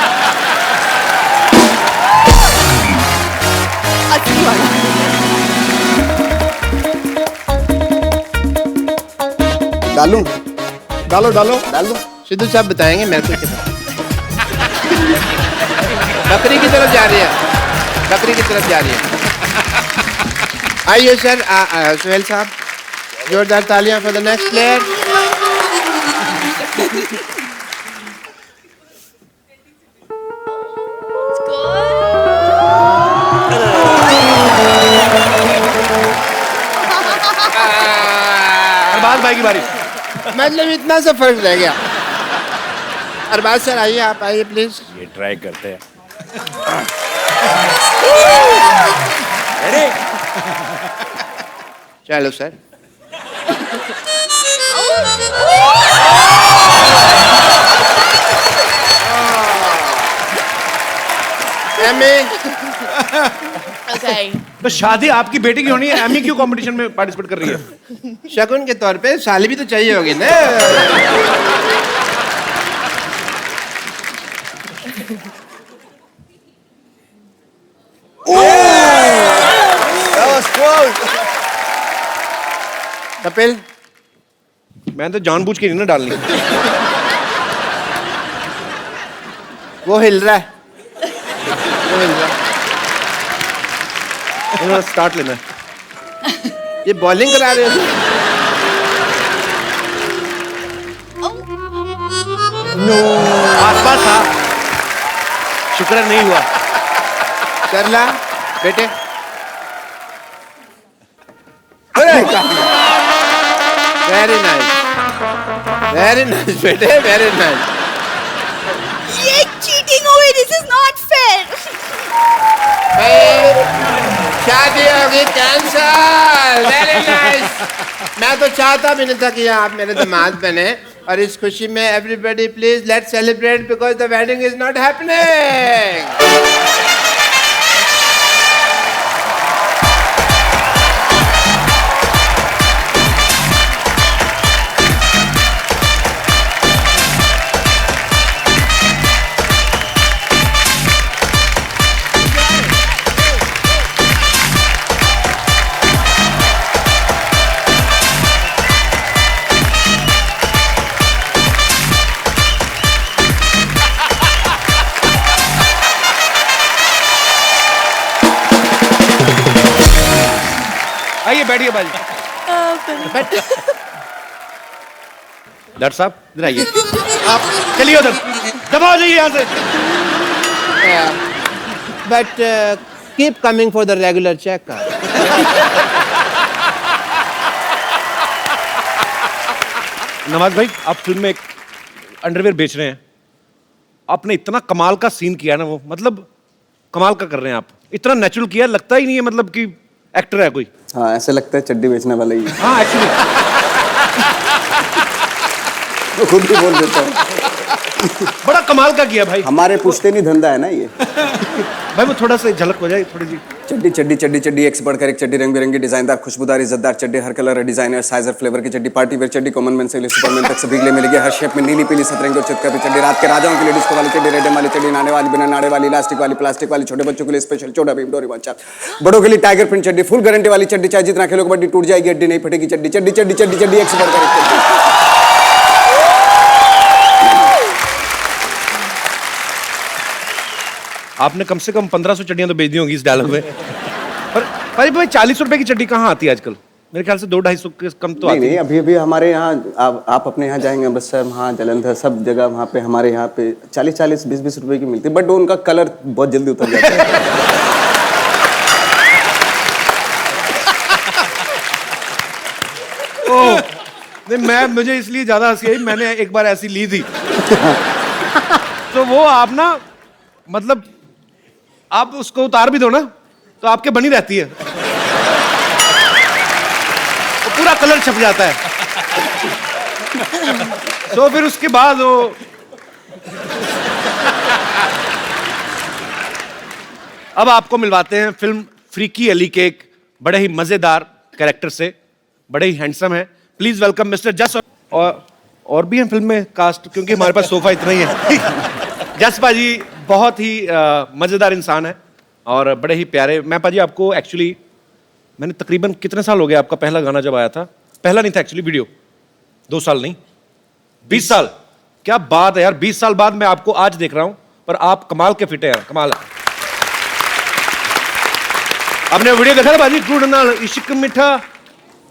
डालूं? डालो डालो डाल दो। सिद्धू साहब बताएंगे मेरे को। बकरी की तरफ जा रही है, बकरी की तरफ जा रही है। आइए सर। सोहेल साहब जोरदार तालियां for the next player. Arbaaz भाई की बारी। मतलब इतना सा फर्क रह गया। अरबाज सर आइए, आप आइए प्लीज। ये ट्राई करते हैं। चलो सर। Okay. तो शादी आपकी बेटी की होनी है, एमी क्यों कंपटीशन में पार्टिसिपेट कर रही है? शगुन के तौर पे साली भी तो चाहिए होगी ना। कपिल मैं तो जानबूझ के नहीं ना डालनी। वो हिल रहा है, वो हिल रहा है। स्टार्ट लेना है। ये बॉलिंग करा रहे हो? आसपास था, शुक्र नहीं हुआ। सरला बेटे वेरी नाइस बेटे, वेरी नाइस। ये चीटिंग हुई, दिस इज नॉट फेयर। शादी होगी कैंसल। Very nice. मैं तो चाहता भी नहीं था कि आप मेरे दामाद बने, और इस खुशी में everybody please let's celebrate because the wedding is not happening. बैठिए भाई। डॉक्टर साहब इधर आइए, आप चलिए उधर, दबाओ जाइए यहाँ से। But keep coming for the regular checkup. Nawaz भाई, आप फिल्म में एक अंडरवेयर बेच रहे हैं, आपने इतना कमाल का सीन किया ना, वो मतलब कमाल का कर रहे हैं आप, इतना नेचुरल किया, लगता ही नहीं है मतलब कि एक्टर है कोई। हाँ ऐसे लगता है चड्डी बेचने वाला ही है। हाँ एक्चुअली तो खुद भी बोल देता है। बड़ा कमाल का किया भाई। हमारे पूछते नहीं धंधा है ना ये। भाई वो थोड़ा सा झलक हो जाए थोड़ी सी। चड्डी चड्डी चड्डी चड्डी, एक से बढ़कर एक चड्डी, रंग बिरंगी, डिजाइनदार, खुशबूदार, इज्जतदार चड्डी, हर कलर, डिजाइनर, साइज और फ्लेवर की चड्डी, पार्टी वेयर चड्डी, कॉमन मैन से लेकर सुपरमैन तक सभी के लिए मिलेगी हर शेप में, नीली पीली सतरंगी और चितकबरी चड्डी, रात के राजाओं के लिए डिस्को वाली चड्डी, रेडम वाली चड्डी, नाने वाली, बिना नाड़े वाली, इलास्टिक वाली, प्लास्टिक वाली, छोटे बच्चों के लिए स्पेशल छोटा भीम डोरेमोन चाप, बड़ों के लिए टाइगर प्रिंट चड्डी, फुल गारंटी वाली चड्डी, चाहे जितना खेलो कबड्डी टूट जाएगी हड्डी नहीं फटेगी चड्डी, चड्डी चड्डी चड्डी चड्डी, एक से बढ़कर एक चड्डी। आपने कम से कम 1500 चड्डियां तो बेच दी होंगी इस डायलॉग में। पर भाई 40 रुपए की चड्डी कहाँ आती है आजकल? मेरे ख्याल से 200-250 के कम तो आती नहीं, अभी अभी हमारे यहाँ आप अपने यहाँ जाएंगे अमृतसर, वहाँ जलंधर, सब जगह वहाँ पे हमारे यहाँ पे 40-40, 20-20 रुपए की मिलती है, बट उनका कलर बहुत जल्दी उतर जाता है। ओह, नहीं मुझे इसलिए ज्यादा हंसी आई, मैंने एक बार ऐसी ली थी तो वो आप ना मतलब आप उसको उतार भी दो ना तो आपके बनी रहती है, वो पूरा कलर छप जाता है। तो फिर उसके बाद वो अब आपको मिलवाते हैं फिल्म फ्रीकी अली के एक बड़े ही मजेदार कैरेक्टर से, बड़े ही हैंडसम है। प्लीज वेलकम मिस्टर जस। और भी हैं फिल्म में कास्ट, क्योंकि हमारे पास सोफा इतना ही है। जस पाजी बहुत ही मजेदार इंसान है और बड़े ही प्यारे। मैं पाजी आपको एक्चुअली मैंने तकरीबन कितने साल हो गए, आपका पहला गाना जब आया था, पहला नहीं था एक्चुअली वीडियो, 2 साल नहीं 20 साल, क्या बात है यार, 20 साल बाद मैं आपको आज देख रहा हूं, पर आप कमाल के फिट हैं, कमाल है। आपने वीडियो देखा था बाजी, गुड़ नाल इश्क मिठा?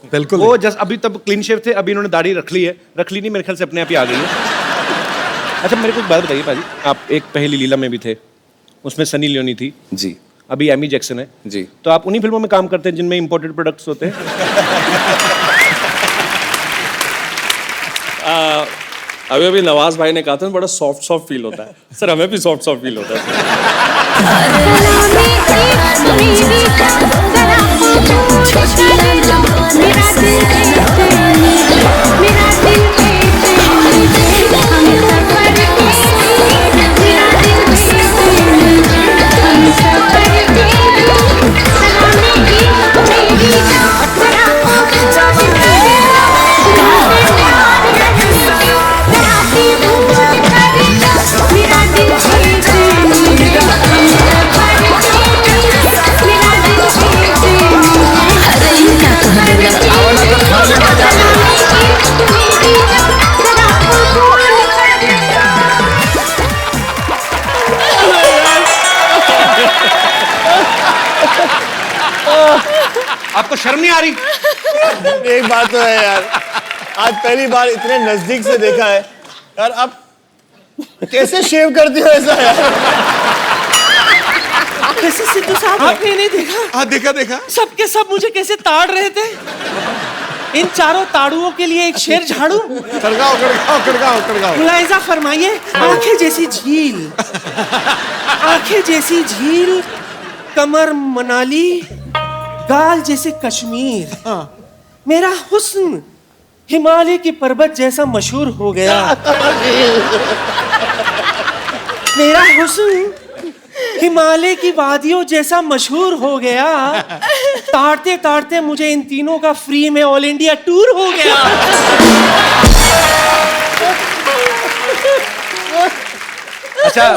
बिल्कुल। वो जस्ट अभी तब क्लीन शेव थे, अभी इन्होंने दाढ़ी रख ली है, रख ली नहीं मेरे ख्याल से अपने आप ही आ गई है। अच्छा मेरे को एक बात बताइए पाजी, आप एक पहली लीला में भी थे, उसमें सनी लियोनी थी जी, अभी एमी जैक्सन है जी, तो आप उन्हीं फिल्मों में काम करते हैं जिनमें इंपोर्टेड प्रोडक्ट्स होते हैं? अभी अभी नवाज भाई ने कहा था बड़ा सॉफ्ट फील होता है सर, हमें भी सॉफ्ट फील होता है। आपको शर्म नहीं आ रही? एक बात तो है यार, आज पहली बार इतने नजदीक से देखा है यार, आप कैसे शेव करते हो ऐसा यार? कैसे सिद्धू साहब आपने नहीं देखा? हाँ देखा देखा। सबके सब मुझे कैसे ताड़ रहे थे। इन चारों ताड़ुओं के लिए एक शेर झाड़ू। खड़गाओ खड़गाओ खड़गाओ खड़गाओ। मुलायजा फरमाइए, आंखें जैसी झील, आंखें जैसी झील, कमर मनाली, गाल जैसे कश्मीर, मेरा हुस्न हिमालय की पर्वत जैसा मशहूर हो गया। मेरा हुस्न हिमालय की वादियों जैसा मशहूर हो गया। ताड़ते ताड़ते मुझे इन तीनों का फ्री में ऑल इंडिया टूर हो गया। अच्छा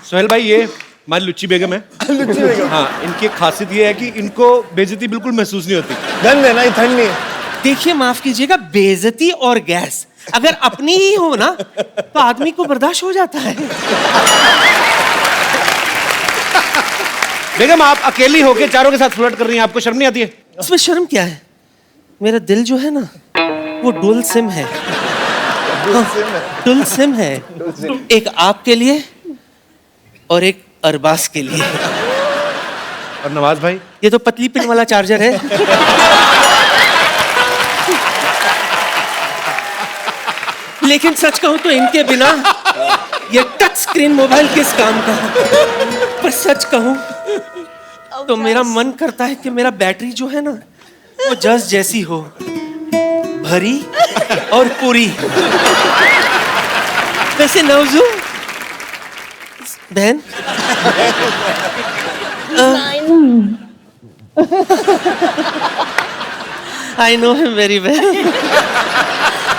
सोहेल भाई, ये हमारी लुच्ची बेगम है। लुच्ची बेगम, हाँ, इनकी एक खासियत ये है कि इनको बेइज्जती बिल्कुल महसूस नहीं होती। धन है ना, ये धन नहीं है। देखिए माफ कीजिएगा, बेइज्जती और गैस अगर अपनी ही हो ना तो आदमी को बर्दाश्त हो जाता है। बेगम आप अकेली होके चारों के साथ फ्लर्ट कर रही हैं, आपको शर्म नहीं आती है? उसमें शर्म क्या है? मेरा दिल जो है ना वो डुअल सिम है। डुअल सिम है। एक आपके लिए और एक अरबाज के लिए। और नवाज भाई? ये तो पतली पिन वाला चार्जर है। लेकिन सच कहूं तो इनके बिना ये टच स्क्रीन मोबाइल किस काम का। पर सच कहूं तो मेरा मन करता है कि मेरा बैटरी जो है ना वो जस जैसी हो, भरी और पूरी। वैसे नवजू बहन, I know him very well.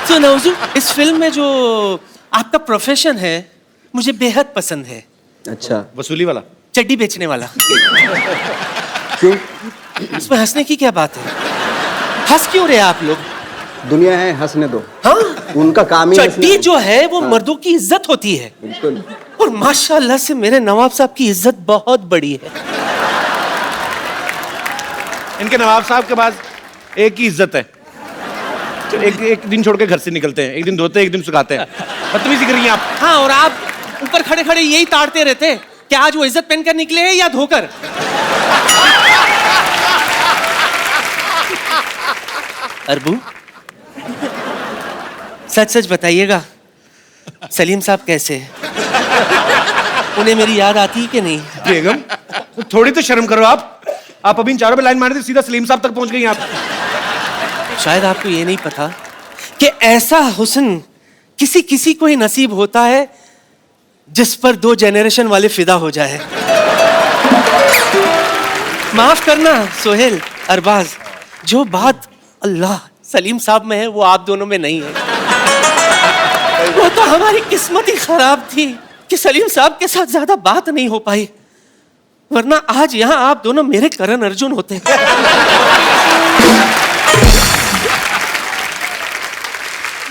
तो नवजू, इस फिल्म में जो आपका प्रोफेशन है मुझे बेहद पसंद है। अच्छा, वसूली वाला? चड्डी बेचने वाला। क्यों? इसमें हंसने की क्या बात है? हंस क्यों रहे आप लोग? दुनिया है, हंसने दो। हाँ, उनका काम ही चड्डी जो है वो मर्दों की इज्जत होती है। बिल्कुल। और माशाल्लाह से मेरे नवाब साहब की इज्जत बहुत बड़ी है। इनके नवाब साहब के पास एक ही इज्जत है। एक दिन छोड़ के घर से निकलते हैं, एक दिन धोते हैं, एक दिन सुखाते हैं। बदतमीजी कर रही हैं आप। हाँ, और आप ऊपर खड़े खड़े यही ताड़ते रहते कि आज वो इज्जत पहनकर निकले हैं या धोकर। अरबू, सच सच बताइएगा, सलीम साहब कैसे हैं? उन्हें मेरी याद आती है कि नहीं? बेगम, तो थोड़ी तो शर्म करो आप अभी इन चारों पे लाइन मार दी, सीधा सलीम साहब तक पहुंच गई आप। शायद आपको ये नहीं पता कि ऐसा हुस्न किसी किसी को ही नसीब होता है जिस पर 2 जनरेशन वाले फिदा हो जाए। माफ करना सोहेल, अरबाज, जो बात अल्लाह सलीम साहब में है वो आप दोनों में नहीं है। वो तो हमारी किस्मत ही खराब थी कि सलीम साहब के साथ ज्यादा बात नहीं हो पाई, वरना आज यहां आप दोनों मेरे करण अर्जुन होते।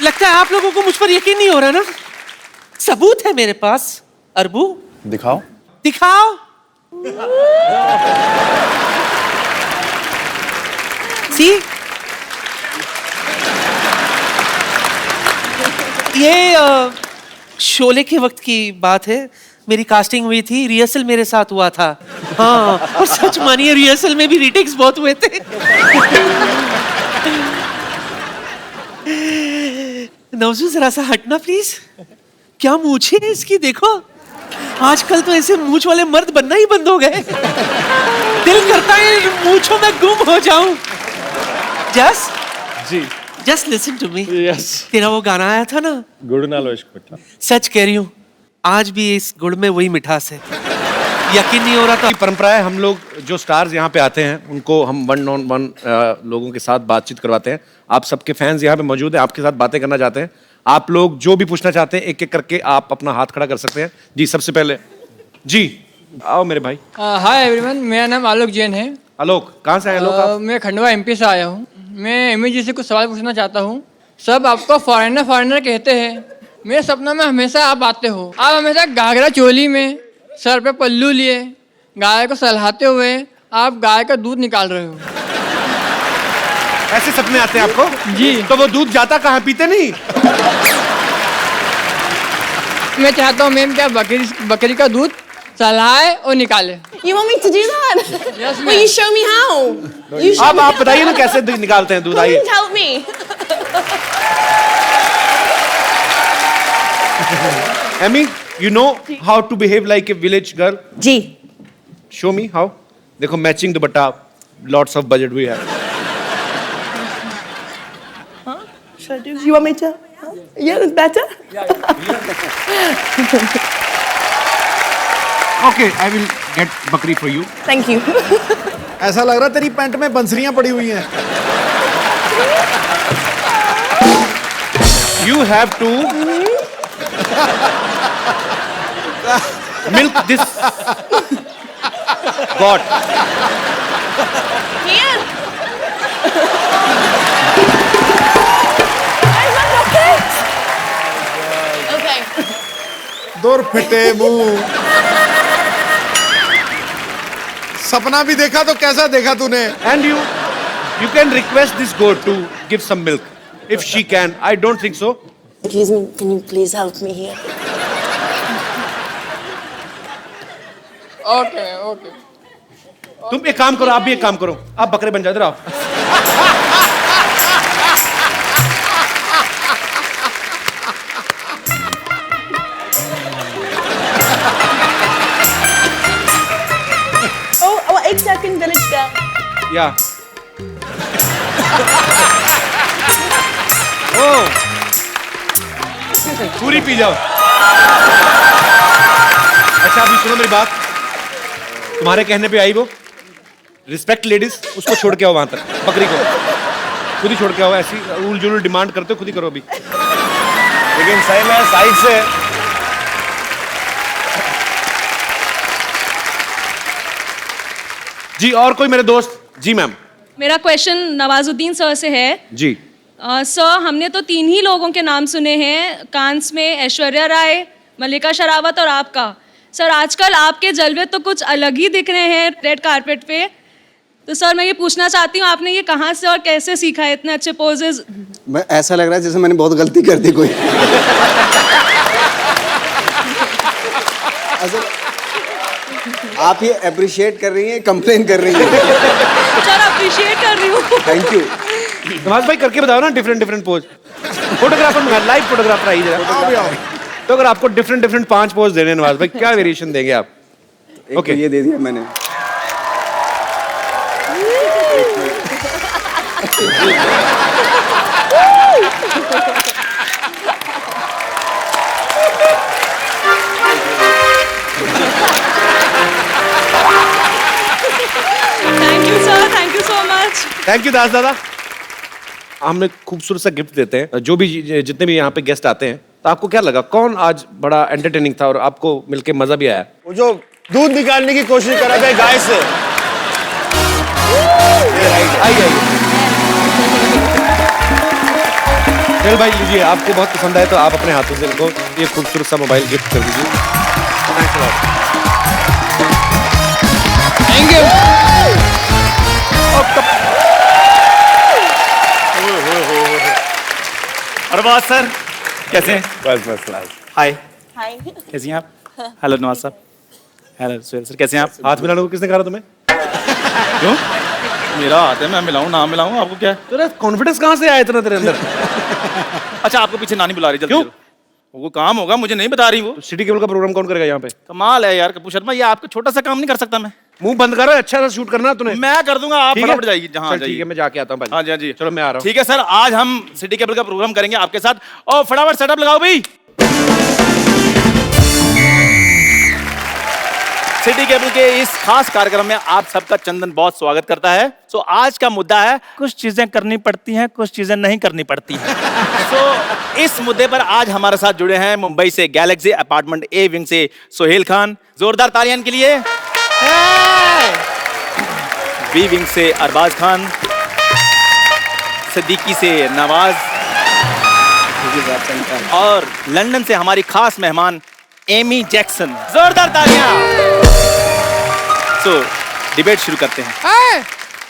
लगता है आप लोगों को मुझ पर यकीन नहीं हो रहा ना? सबूत है मेरे पास। अरबू, दिखाओ। दिखाओ। सी, ये शोले के वक्त की बात है। मेरी कास्टिंग हुई थी, रिहर्सल मेरे साथ हुआ था। हाँ, और सच मानिए रिहर्सल में भी रीटेक्स बहुत हुए थे। नवजू, जरा सा हटना प्लीज। क्या मूछे है इसकी, देखो। आजकल तो ऐसे मूछ वाले मर्द बनना ही बंद हो गए। दिल करता है मूछों में गुम हो जाऊं। जस जी, just listen to me. Yes. तेरा वो गाना आया था ना, गुड़ नालो इश्क मिठा। सच कह रही हूँ, आज भी इस गुड़ में वही मिठास है। यकीन नहीं हो रहा था। परंपरा है, हम लोग जो स्टार्स यहाँ पे आते हैं उनको हम 1-on-1 लोगों के साथ बातचीत करवाते हैं। आप सबके फैंस यहाँ पे मौजूद हैं, आपके साथ बातें करना चाहते हैं। आप लोग जो भी पूछना चाहते हैं एक एक करके आप अपना हाथ खड़ा कर सकते हैं। जी, सबसे पहले जी आओ मेरे भाई। हाय एवरीवन, मेरा नाम आलोक जैन है। आलोक, कहाँ से आए आलोक आप? मैं खंडवा एमपी से आया हूँ। मैं एमी जी से कुछ सवाल पूछना चाहता हूँ। सब आपको फॉरेनर फॉरेनर कहते हैं, मेरे सपनों में हमेशा आप आते हो। आप हमेशा घाघरा चोली में, सर पे पल्लू लिए, गाय को सहलाते हुए आप गाय का दूध निकाल रहे हो। ऐसे सपने आते हैं आपको? जी। तो वो दूध जाता कहाँ, पीते नहीं? मैं चाहता हूँ मैम, क्या बकरी का दूध सहलाए और निकाले। You want me to do that? Yes, Will you show me how? You show अब me आप how. बताइए ना कैसे निकालते हैं दूध, आइए। Please help me. Amy, you know how to behave like a village girl? जी। Show me how. देखो, matching dupatta, lots of budget we have. Should I do? You want me to? Yeah, that's better. Okay, I will get बकरी for you. Thank you. ऐसा लग रहा तेरी pant में बंसरियां पड़ी हुई हैं। You have to milk this god. Here. Okay. दूर फिटे मुंह। सपना भी देखा तो कैसा देखा तूने? And you You can request this goat to give some milk, if she can. I don't think so. Excuse me, can you please help me here? Okay okay तुम एक काम करो, आप भी एक काम करो, आप बकरे बन जाते रहो। Oh, 1 second, village girl. या ओ पूरी पी जाओ। अच्छा अभी सुनो मेरी बात, तुम्हारे कहने पे आई वो, रिस्पेक्ट लेडीज, उसको छोड़ के आओ वहां तक, बकरी को खुद ही छोड़ के आओ। ऐसी उल जुल डिमांड करते हो, खुद ही करो अभी। लेकिन सही में साइड से जी। और कोई मेरे दोस्त? जी मैम। मेरा क्वेश्चन नवाजुद्दीन सर से है। जी सर, हमने तो 3 ही लोगों के नाम सुने हैं कांस में, ऐश्वर्या राय, मल्लिका शेरावत और आपका। सर आजकल आपके जलवे तो कुछ अलग ही दिख रहे हैं रेड कारपेट पे। तो सर मैं ये पूछना चाहती हूँ, आपने ये कहाँ से और कैसे सीखा है इतने अच्छे पोजेज? मैं ऐसा लग रहा है जैसे मैंने बहुत गलती कर दी कोई। आप ये अप्रिशिएट कर रही हैं, कंप्लेन कर रही हैं? सर अप्रिशिएट कर रही हूँ। Thank you. नवाज भाई करके बताओ ना डिफरेंट डिफरेंट पोज। फोटोग्राफर मंगा, लाइव फोटोग्राफर आई जरा। तो अगर आपको डिफरेंट डिफरेंट 5 पोज देने नवाज भाई, क्या वेरिएशन देंगे आप? ओके ये दे दिया मैंने। Thank you sir, thank you so much. Thank you Das दादा। हम एक खूबसूरत सा गिफ्ट देते हैं जो भी जितने भी यहाँ पे गेस्ट आते हैं। तो आपको क्या लगा, कौन आज बड़ा एंटरटेनिंग था और आपको मिलके मजा भी आया? वो जो दूध निकालने की कोशिश करा था गाय से। आइए चल भाई लीजिए, आपको बहुत पसंद आए तो आप अपने हाथों से इनको ये खूबसूरत सा मोबाइल गिफ्ट कर दीजिए। Thank you. अरबाज सर कैसे हैं? बस क्लास। हाय, Hi. कैसी हैं आप? हेलो नवाज साहब। हेलो सुहेल सर, कैसे हैं आप? हाथ मिलाने को किसने कहा तुम्हें? क्यों? मेरा हाथ है, मैं मिलाऊं ना मिलाऊं, आपको क्या है? तेरा कॉन्फिडेंस कहाँ से आया इतना तेरे अंदर? अच्छा आपको पीछे नानी बुला रही, जल्दी क्यों? चलो। वो काम होगा, मुझे नहीं बता रही वो। तो सिटी केबल का प्रोग्राम कौन करेगा यहाँ पे? कमाल है यार कपूर शर्मा, ये आपका छोटा सा काम नहीं कर सकता मैं? मुंह बंद करो, अच्छा सा शूट करना तूने। मैं कर दूंगा, आप ठीक है? फटाफट जाइए जहाँ चल, जाइए। ठीक है मैं जाके आता हूँ भाई। हाँ जी हाँ जी, चलो मैं आ रहा हूँ। ठीक है सर, आज हम सिटी केबल का प्रोग्राम करेंगे आपके साथ, और फटाफट सेटअप लगाओ भाई। सिटी केबल के इस खास कार्यक्रम में आप सबका चंदन बहुत स्वागत करता है। सो आज का मुद्दा है, कुछ चीजें करनी पड़ती हैं, कुछ चीजें नहीं करनी पड़ती हैं। सो इस मुद्दे पर आज हमारे साथ जुड़े हैं मुंबई से गैलेक्सी अपार्टमेंट ए विंग से सोहेल खान, जोरदार तालियां इनके लिए। बी विंग से अरबाज खान, सिद्दीकी से नवाज, और लंदन से हमारी खास मेहमान एमी जैक्सन। जोरदार तालियां। सो डिबेट शुरू करते हैं।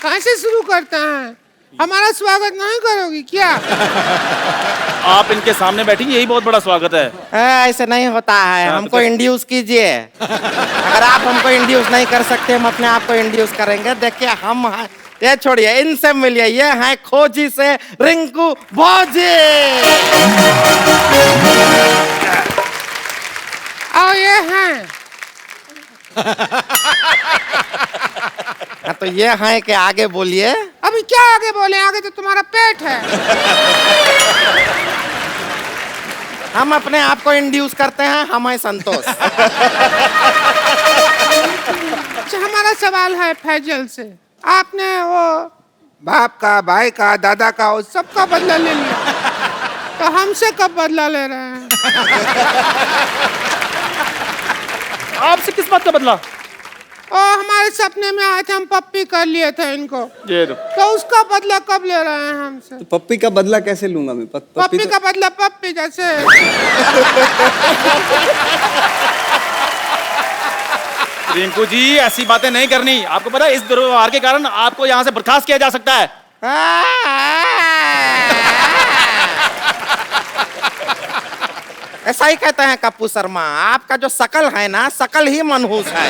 कहाँ से शुरू करते हैं? हमारा स्वागत नहीं करोगी क्या? आप इनके सामने बैठी, यही बहुत बड़ा स्वागत है। ऐसे नहीं होता है, हमको इंड्यूस कीजिए। अगर आप हमको इंड्यूस नहीं कर सकते, हम अपने आप को इंड्यूस करेंगे। देखिए हम ये छोड़िए, इनसे मिलिए, ये हैं खोजी से रिंकू भौजी। और ये हैं हाँ, तो ये हैं कि आगे बोलिए। अभी क्या आगे बोले, आगे तो तुम्हारा पेट है। हम अपने आप को इंड्यूस करते हैं, हम हैं संतोष। अच्छा हमारा सवाल है फैजल से, आपने वो बाप का, भाई का, दादा का, वो सबका बदला ले लिया, तो हमसे कब बदला ले रहे हैं? आपसे किस बात का बदला? ओ हमारे सपने में आए थे, हम पप्पी कर लिए थे इनको, ये तो उसका बदला कब ले रहे हैं हमसे? तो पप्पी का बदला कैसे लूंगा मैं? पप्पी का बदला पप्पी जैसे। रिंकू जी ऐसी बातें नहीं करनी, आपको पता है इस दुर्व्यवहार के कारण आपको यहाँ से बर्खास्त किया जा सकता है। ऐसा ही कहते हैं कप्पू शर्मा, आपका जो शकल है ना, शकल ही मनहूस है।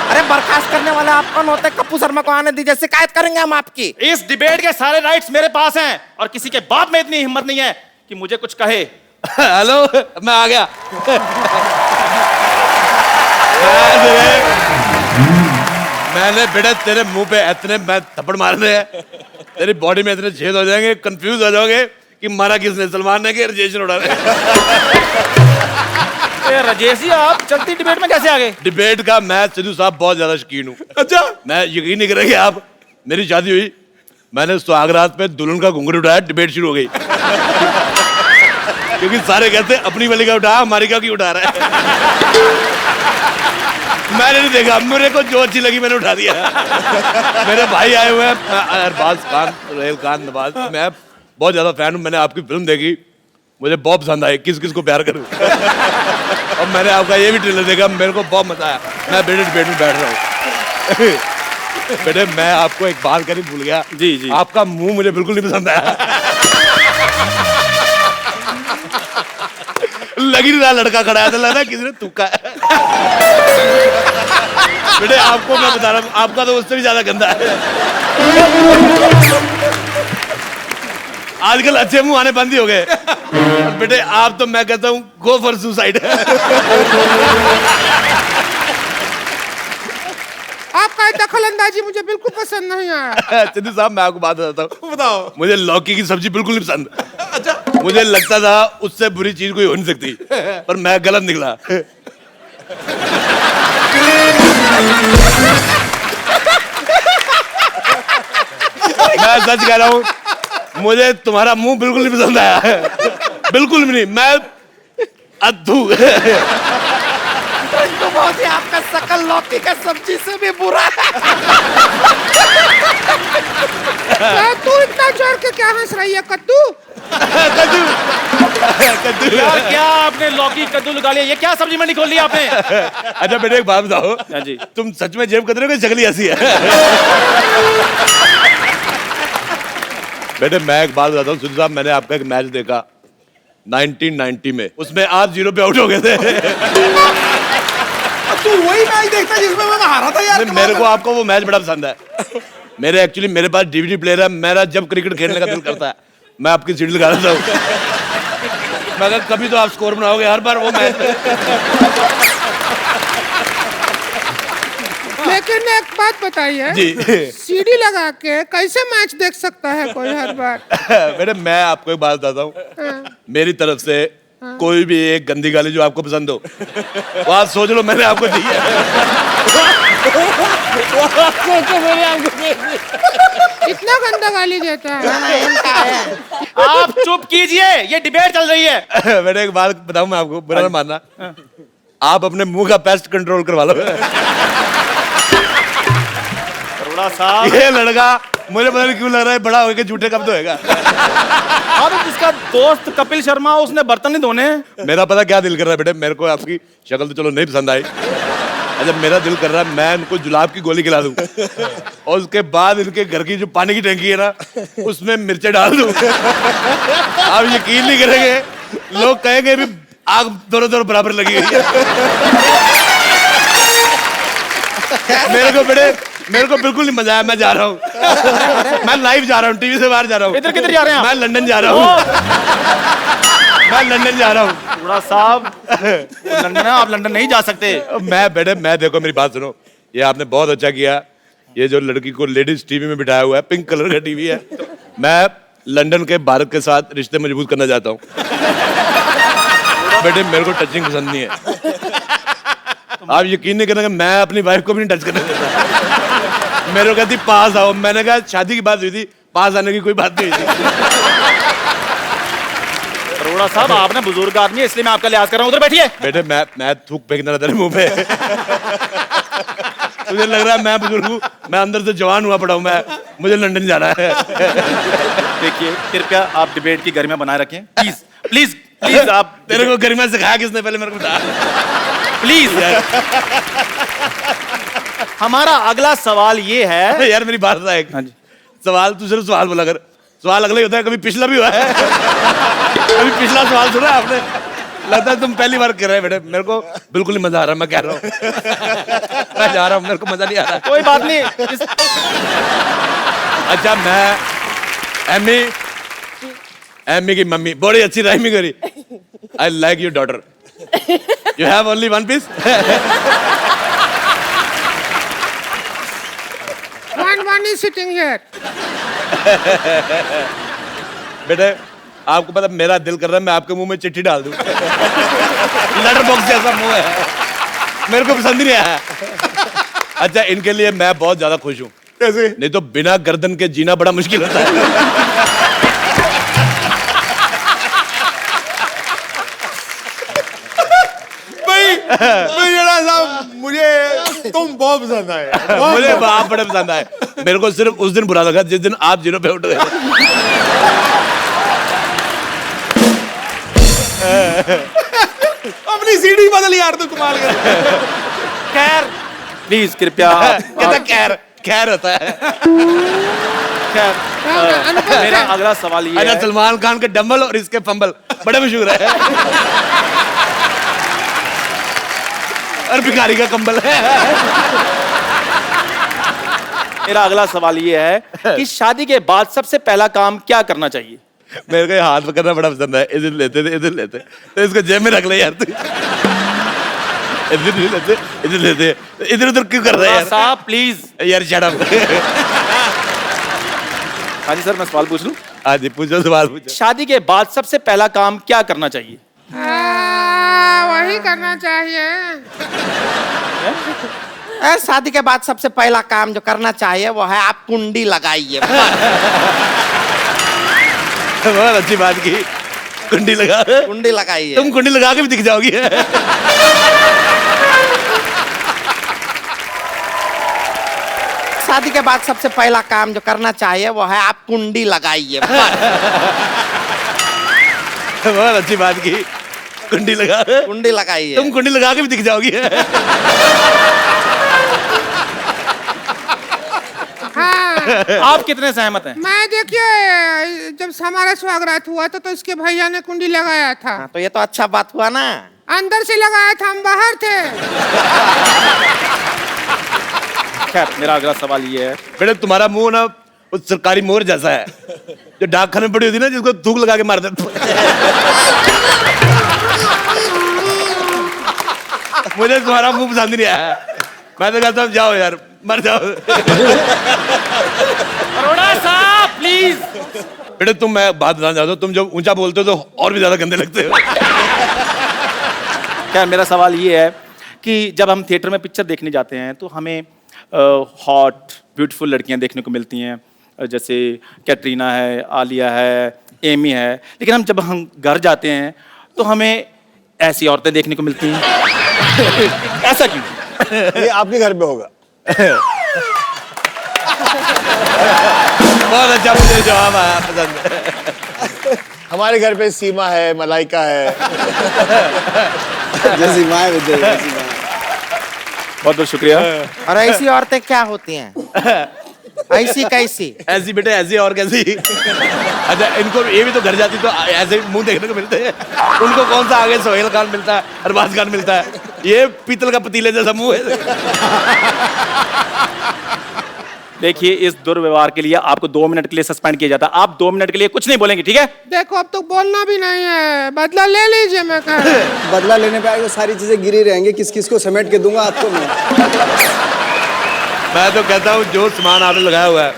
अरे बर्खास्त करने वाले आप कौन होते? कप्पू शर्मा को आने दीजिए, शिकायत करेंगे हम आपकी। इस डिबेट के सारे राइट्स मेरे पास हैं और किसी के बाप में इतनी हिम्मत नहीं है कि मुझे कुछ कहे। हेलो, मैं आ गया। मैंने बेटा तेरे मुंह पे इतने मैं थप्पड़ मारने हैं, तेरी बॉडी में इतने छेद हो जाएंगे, कंफ्यूज हो जाओगे कि मारा किसने, सलमान ने कि राजेश उड़ा रहे। राजेश जी, आप चलती डिबेट में कैसे आ गए? डिबेट का मैं सिद्धू साहब बहुत ज्यादा शौकीन हूँ। अच्छा, मैं यकीन नहीं करेंगे आप, मेरी शादी हुई, मैंने सुहागरात पे दुल्हन का घुंघरू उठाया, डिबेट शुरू हो गई। क्योंकि सारे कहते अपनी वाली का उठा, हमारी का क्यों उठा रहा है। मैंने नहीं देखा, मेरे को जो अच्छी लगी मैंने उठा दिया। मेरे भाई आए हुए हैं, अरबाज खान, सुहेल खान, नवाज, मैं बहुत ज्यादा फैन हूँ। मैंने आपकी फिल्म देखी, मुझे बहुत पसंद आई, किस किस को प्यार करूं। और मैंने आपका ये भी ट्रेलर देखा, मेरे को बहुत मजा आया। मैं बेटे डिबेट में बैठ रहा हूँ। बेटे मैं आपको एक बात करनी भूल गया। जी जी, आपका मुंह मुझे बिल्कुल नहीं पसंद आया। लगी नहीं रहा लड़का खड़ा है, तो लग रहा है किसी ने तुक्का है। बेटे आपको मैं बता रहा हूँ, आपका तो उससे भी ज्यादा गंदा है। आजकल अच्छे मुंह आने बंद ही हो गए। बेटे आप तो मैं कहता हूँ गो फॉर सुसाइड। आपका दखल अंदाजी मुझे बिल्कुल पसंद नहीं आया। सिद्धू साहब मैं आपको बात बताता हूँ। बताओ। मुझे लौकी की सब्जी बिल्कुल नहीं पसंद। अच्छा। मुझे लगता था उससे बुरी चीज कोई हो नहीं सकती, पर मैं गलत निकला। मैं सच कह रहा हूँ, मुझे तुम्हारा मुंह बिल्कुल नहीं पसंद आया। बिल्कुल भी नहीं, मैं अद्भु। तो बहुत ही आपका शकल लौकी का सब्जी से भी बुरा है। तू इतना जोर के क्या हंस रही है कद्दू? कद्दू। कद्दू। यार क्या आपने लौकी कद्दू लगा लिया? ये क्या सब्जी मंडी खोल ली आपने? अच्छा बेटे एक बात बताओ। हाँ जी। तुम सच में जेब कतरे की शक्ल ऐसी है? बेटे मैं एक बात बताता हूँ सिद्धू साहब, मैंने आपका एक मैच देखा 1990 में, उसमें आप 0 पे आउट हो गए थे। तू वही मैच देखता जिसमें मैं हारा था यार। मेरे को आपको वो मैच बड़ा पसंद है। मेरे पास DVD प्लेयर है, मेरा जब क्रिकेट खेलने का दिल करता है मैं आपकी सीट लगा देता हूँ। मैं कहा कभी तो आप स्कोर बनाओगे, हर बार वो मैच। लेकिन एक बात बताइए जी। सीडी लगा के कैसे मैच देख सकता है कोई हर बार? बेटे मैं आपको एक बात बताता हूँ, मेरी तरफ से कोई भी एक गंदी गाली जो आपको पसंद हो वो आप सोच लो मैंने आपको दी है। इतना गंदा गाली देता है। आप चुप कीजिए, ये डिबेट चल रही है। बेटे एक बात बताऊं मैं आपको, बुरा ना मानना, आप अपने मुंह का पेस्ट कंट्रोल करवा लो। साहब ये लड़का मुझे पता नहीं क्यों लग रहा है बड़ा होकर झूठे कब तो होगा। अब जिसका दोस्त कपिल शर्मा उसने बर्तन नहीं धोने। मेरा पता क्या दिल कर रहा है बेटे, मेरे को आपकी शक्ल तो चलो नहीं पसंद आई, अच्छा मेरा दिल कर रहा है मैं इनको जुलाब की गोली खिला दूं और उसके बाद इनके घर की जो पानी की टंकी है ना उसमें मिर्चे डाल दूं। आप यकीन नहीं करेंगे, लोग कहेंगे भी आग दोनों दोनों बराबर लगी हुई है। मेरे को बिल्कुल नहीं मजा आया, मैं जा रहा हूँ। मैं लाइव जा रहा हूँ, टीवी से बाहर जा रहा हूँ। इधर किधर जा रहे हैं? मैं लंदन जा रहा हूँ। मैं लंदन जा रहा हूँ। थोड़ा साहब लंदन है, आप लंदन नहीं जा सकते। मैं देखो मेरी बात सुनो, ये आपने बहुत अच्छा किया, ये जो लड़की को लेडीज टीवी में बिठाया हुआ है, पिंक कलर का टीवी है, मैं लंदन के भारत के साथ रिश्ते मजबूत करना चाहता हूँ। बेटे मेरे को टचिंग पसंद नहीं है, आप यकीन नहीं करेंगे मैं अपनी वाइफ को भी नहीं टच करने देता। मेरे को कहती पास आओ, मैंने कहा शादी की बात हुई थी, पास आने की कोई बात नहीं हुई थी। अरोड़ा साहब आपने बुजुर्ग आदमी है इसलिए मैं आपका लिहाज कर रहा हूँ, उधर बैठिए। बेटे मैं थूक फेंकना था तेरे मुंह पे। मुझे लग रहा है मैं बुजुर्ग हूँ, मैं अंदर से जवान हुआ पड़ा हूँ, मुझे लंदन जाना है। देखिए कृपया आप डिबेट की गरिमा बनाए रखें, प्लीज प्लीज प्लीज। आप तेरे को गरिमा सिखाया किसने, पहले मेरे को बता प्लीज। हमारा अगला सवाल ये है यार मेरी बात है, सवाल तू सिर्फ सवाल बोला कर, सवाल अगला ही होता है। कभी पिछला भी हुआ है? कभी पिछला सवाल सुना है आपने? लगता है तुम पहली बार कर रहे हैं बेटे। मेरे को बिल्कुल नहीं मजा आ रहा, मैं कह रहा हूँ। मैं जा रहा हूँ, मेरे को मजा नहीं आ रहा। कोई बात नहीं। अच्छा, मैं एमी की मम्मी बड़ी अच्छी राइमिंग करी। I like your daughter, you have only one piece. One is sitting here. बेटे, आपको पता मेरा दिल कर रहा है मैं आपके मुंह में चिट्ठी डाल दूं। लेटर बॉक्स जैसा मुंह है, मेरे को पसंद ही नहीं आया। अच्छा, इनके लिए मैं बहुत ज्यादा खुश हूँ। कैसे? नहीं तो बिना गर्दन के जीना बड़ा मुश्किल होता है। मुझे तुम बहुत पसंद आए। मुझे आप बड़े पसंद आए। मेरे को सिर्फ उस दिन बुरा लगा जिस दिन आप जीरो पे उठ गए। अपनी सीढ़ी बदल यार, तू कमाल कर। खैर प्लीज कृपया कहता खैर होता है। खैर मेरा अगला सवाल ये है, सलमान खान के डंबल और इसके फंबल बड़े मशहूर है। और भिखारी का कंबल है। मेरा अगला सवाल ये है कि शादी के बाद सबसे पहला काम क्या करना चाहिए? मेरे को ये हाथ पकड़ना बड़ा पसंद है। इधर लेते थे, इधर लेते तो इसको जेब में रख ले यार तू। इधर नहीं लेते, इधर लेते, इधर उधर क्यों कर रहा है यार? साहब प्लीज यार शट अप। हाँ जी सर, मैं सवाल पूछ लूं? हाँ जी, पूछो सवाल पूछो। शादी के बाद सबसे पहला काम क्या करना चाहिए? वही करना चाहिए। शादी के बाद सबसे पहला काम जो करना चाहिए वो है आप कुंडी लगाइए। बहुत अच्छी बात की, कुंडी लगा। कुंडी लगाइए। तुम कुंडी लगा के भी दिख जाओगी। शादी के बाद सबसे पहला काम जो करना चाहिए वो है आप कुंडी लगाइए। बहुत अच्छी बात की, कुंडी लगा। कुंडी लगाइए। तुम कुंडी लगा के भी दिख जाओगी। आप कितने सहमत हैं? मैं देखिए जब हमारा स्वागत हुआ तो इसके भैया ने कुंडी लगाया था। तो ये तो अच्छा बात हुआ ना। अंदर से लगाया था, हम बाहर थे। खैर मेरा अगला सवाल ये है, बेटे तुम्हारा मुंह ना उस सरकारी मोहर जैसा है जो डाकखाने में पड़ी होती ना, जिसको थूक लगा के मार देते। मुझे तुम्हारा मुंह पसंद नहीं आया। मैं तो कहता हूँ जाओ यार, मर जाओ। अरोड़ा साहब प्लीज। बेटे तुम, मैं बात बताना चाहता हूँ, तुम जब ऊंचा बोलते हो तो और भी ज्यादा गंदे लगते हो। क्या मेरा सवाल ये है कि जब हम थिएटर में पिक्चर देखने जाते हैं तो हमें हॉट ब्यूटीफुल लड़कियां देखने को मिलती हैं, जैसे कैटरीना है, आलिया है, एमी है, लेकिन हम घर जाते हैं तो हमें ऐसी औरतें देखने को मिलती हैं। ऐसा क्यों? ये आपके घर पे होगा। बहुत अच्छा, मुझे जवाब आया, पसंद है। हमारे घर पे सीमा है, मलाइका है। जैसी माँ है, जैसी माँ। बहुत बहुत शुक्रिया। और ऐसी औरतें क्या होती हैं? ऐसी कैसी? ऐसी बेटे, ऐसी और कैसी? अच्छा, इनको ये भी तो घर जाती तो ऐसे मुंह देखने को मिलते हैं। उनको कौन सा आगे सोहेल खान मिलता है, अरबाज खान मिलता है? ये पीतल का पतीले जैसा मुंह है। देखिए, इस दुर्व्यवहार के लिए आपको 2 मिनट के लिए सस्पेंड किया जाता है। आप 2 मिनट के लिए कुछ नहीं बोलेंगे, ठीक है? देखो अब तो बोलना भी नहीं है, बदला ले लीजिए। मैं कह रहा हूं। बदला लेने पे आएगा, सारी चीजें गिरी रहेंगी। किस किस को समेट के दूंगा आपको मैं तो कहता हूँ जो सामान आपने लगाया हुआ है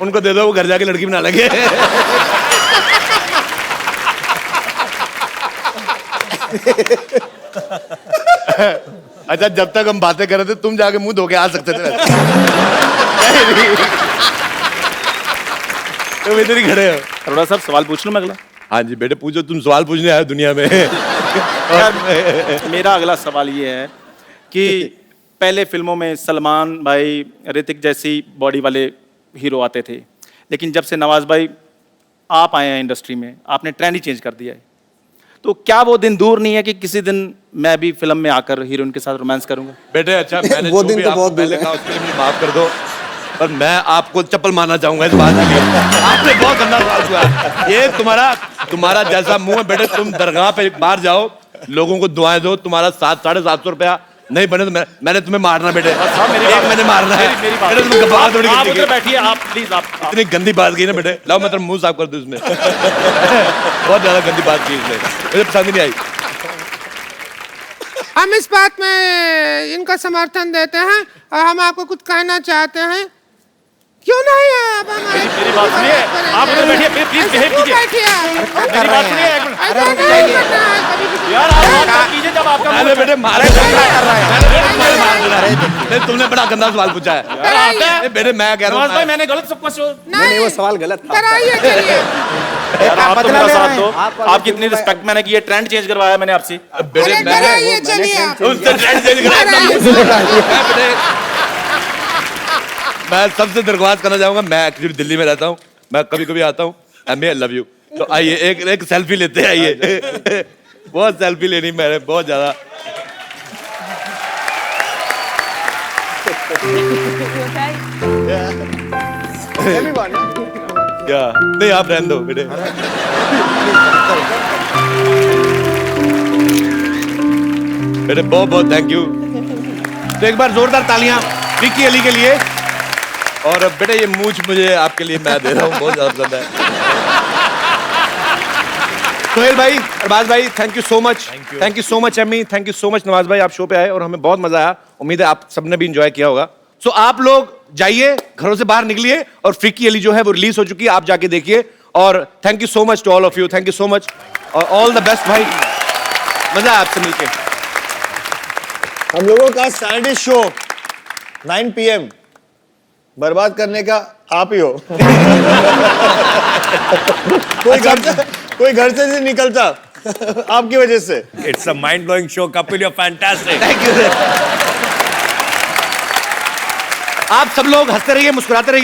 उनको दे दो, वो घर जाके लड़की बना लेंगे। अच्छा, जब तक हम बातें कर रहे थे तुम जाके मुंह धो के आ सकते थे। तुम इधर ही खड़े हो। अरोड़ा साहब सवाल पूछ लूं मैं अगला? हाँ जी बेटे पूछो, तुम सवाल पूछने आए हो दुनिया में। मेरा अगला सवाल ये है कि पहले फिल्मों में सलमान भाई, ऋतिक जैसी बॉडी वाले हीरो आते थे, लेकिन जब से नवाज भाई आप आए हैं इंडस्ट्री में, आपने ट्रेंड ही चेंज कर दिया है। तो क्या वो दिन दूर नहीं है कि किसी दिन मैं भी फिल्म में आकर हीरोइन के साथ रोमांस करूंगा? बेटे अच्छा, मैंने वो जो दिन भी तो आपको बहुत दूर पहले है। कहा उसके लिए मुझे माफ कर दो। पर मैं आपको चप्पल मारना चाहूंगा इस बात के लिए। आपने बहुत गंदा सवाल पूछा। ये तुम्हारा जैसा मुंह है बेटे, तुम दरगाह पे बाहर जाओ, लोगों को दुआएं दो, तुम्हारा 700-750 रुपया नहीं बने तो मैंने तुम्हें मारना बेटे। मैंने मारना है। आप उधर बैठिए, आप प्लीज। आप इतनी गंदी बात की ना बेटे, लाओ मैं तेरा मुंह साफ कर दूं इसमें। बहुत ज्यादा गंदी बात की इसमें, मुझे पसंद ही नहीं आई। हम इस बात में इनका समर्थन देते हैं और हम आपको कुछ कहना चाहते हैं। क्यों नहीं है आप हमारे? मेरी बात सुनिए, आप उधर बैठिए, प्लीज बिहेव कीजिए। मेरी बात सुनिए एक मिनट। यार आप बात कीजिए जब आपका अरे बेटे मारे तुमने बड़ा गंदा सवाल पूछा है बेटे। मैं कह रहा हूँ भाई मैंने गलत सब कुछ नहीं, वो सवाल गलत था। यार आप तो मेरा साथ दो। आपकी इतनी रिस्पेक्ट मैंने की है, ट्रेंड चेंज करवाया मैंने आपसे। बेटे मैं सबसे दरख्वास्त करना चाहूंगा, मैं एक्चुअली दिल्ली में रहता हूँ, मैं कभी कभी आता हूँ। आई लव यू, तो आइए एक सेल्फी लेते हैं। आइए बहुत सेल्फी लेनी मैंने, बहुत ज्यादा। क्या नहीं, आप रहने दो बेटे। बेटे बहुत बहुत थैंक यू। तो एक बार जोरदार तालियां विक्की अली के लिए। और बेटे ये मूंछ मुझे आपके लिए मैं दे रहा हूँ, बहुत ज्यादा पसंद है। सोहेल भाई, अरबाज भाई, thank you so much. Thank you so much Amy, thank you so much Nawaz भाई, आप शो पे आए और हमें बहुत मजा आया। उम्मीद है आप सबने भी एंजॉय किया होगा। सो आप लोग जाइए, घरों से बाहर निकलिए और फ्रीकी अली जो है वो रिलीज हो चुकी है, आप जाके देखिए। और thank you so much to all of you, thank you so much और ऑल द बेस्ट भाई। मजा आया आपसे मिलके। हम लोगों का सैटरडे शो 9 PM बर्बाद करने का आप ही हो। कोई घर से नहीं निकलता आपकी वजह से। It's a mind blowing show. Kapil you are fantastic. Thank you. आप सब लोग हंसते रहिए, मुस्कुराते रहिए।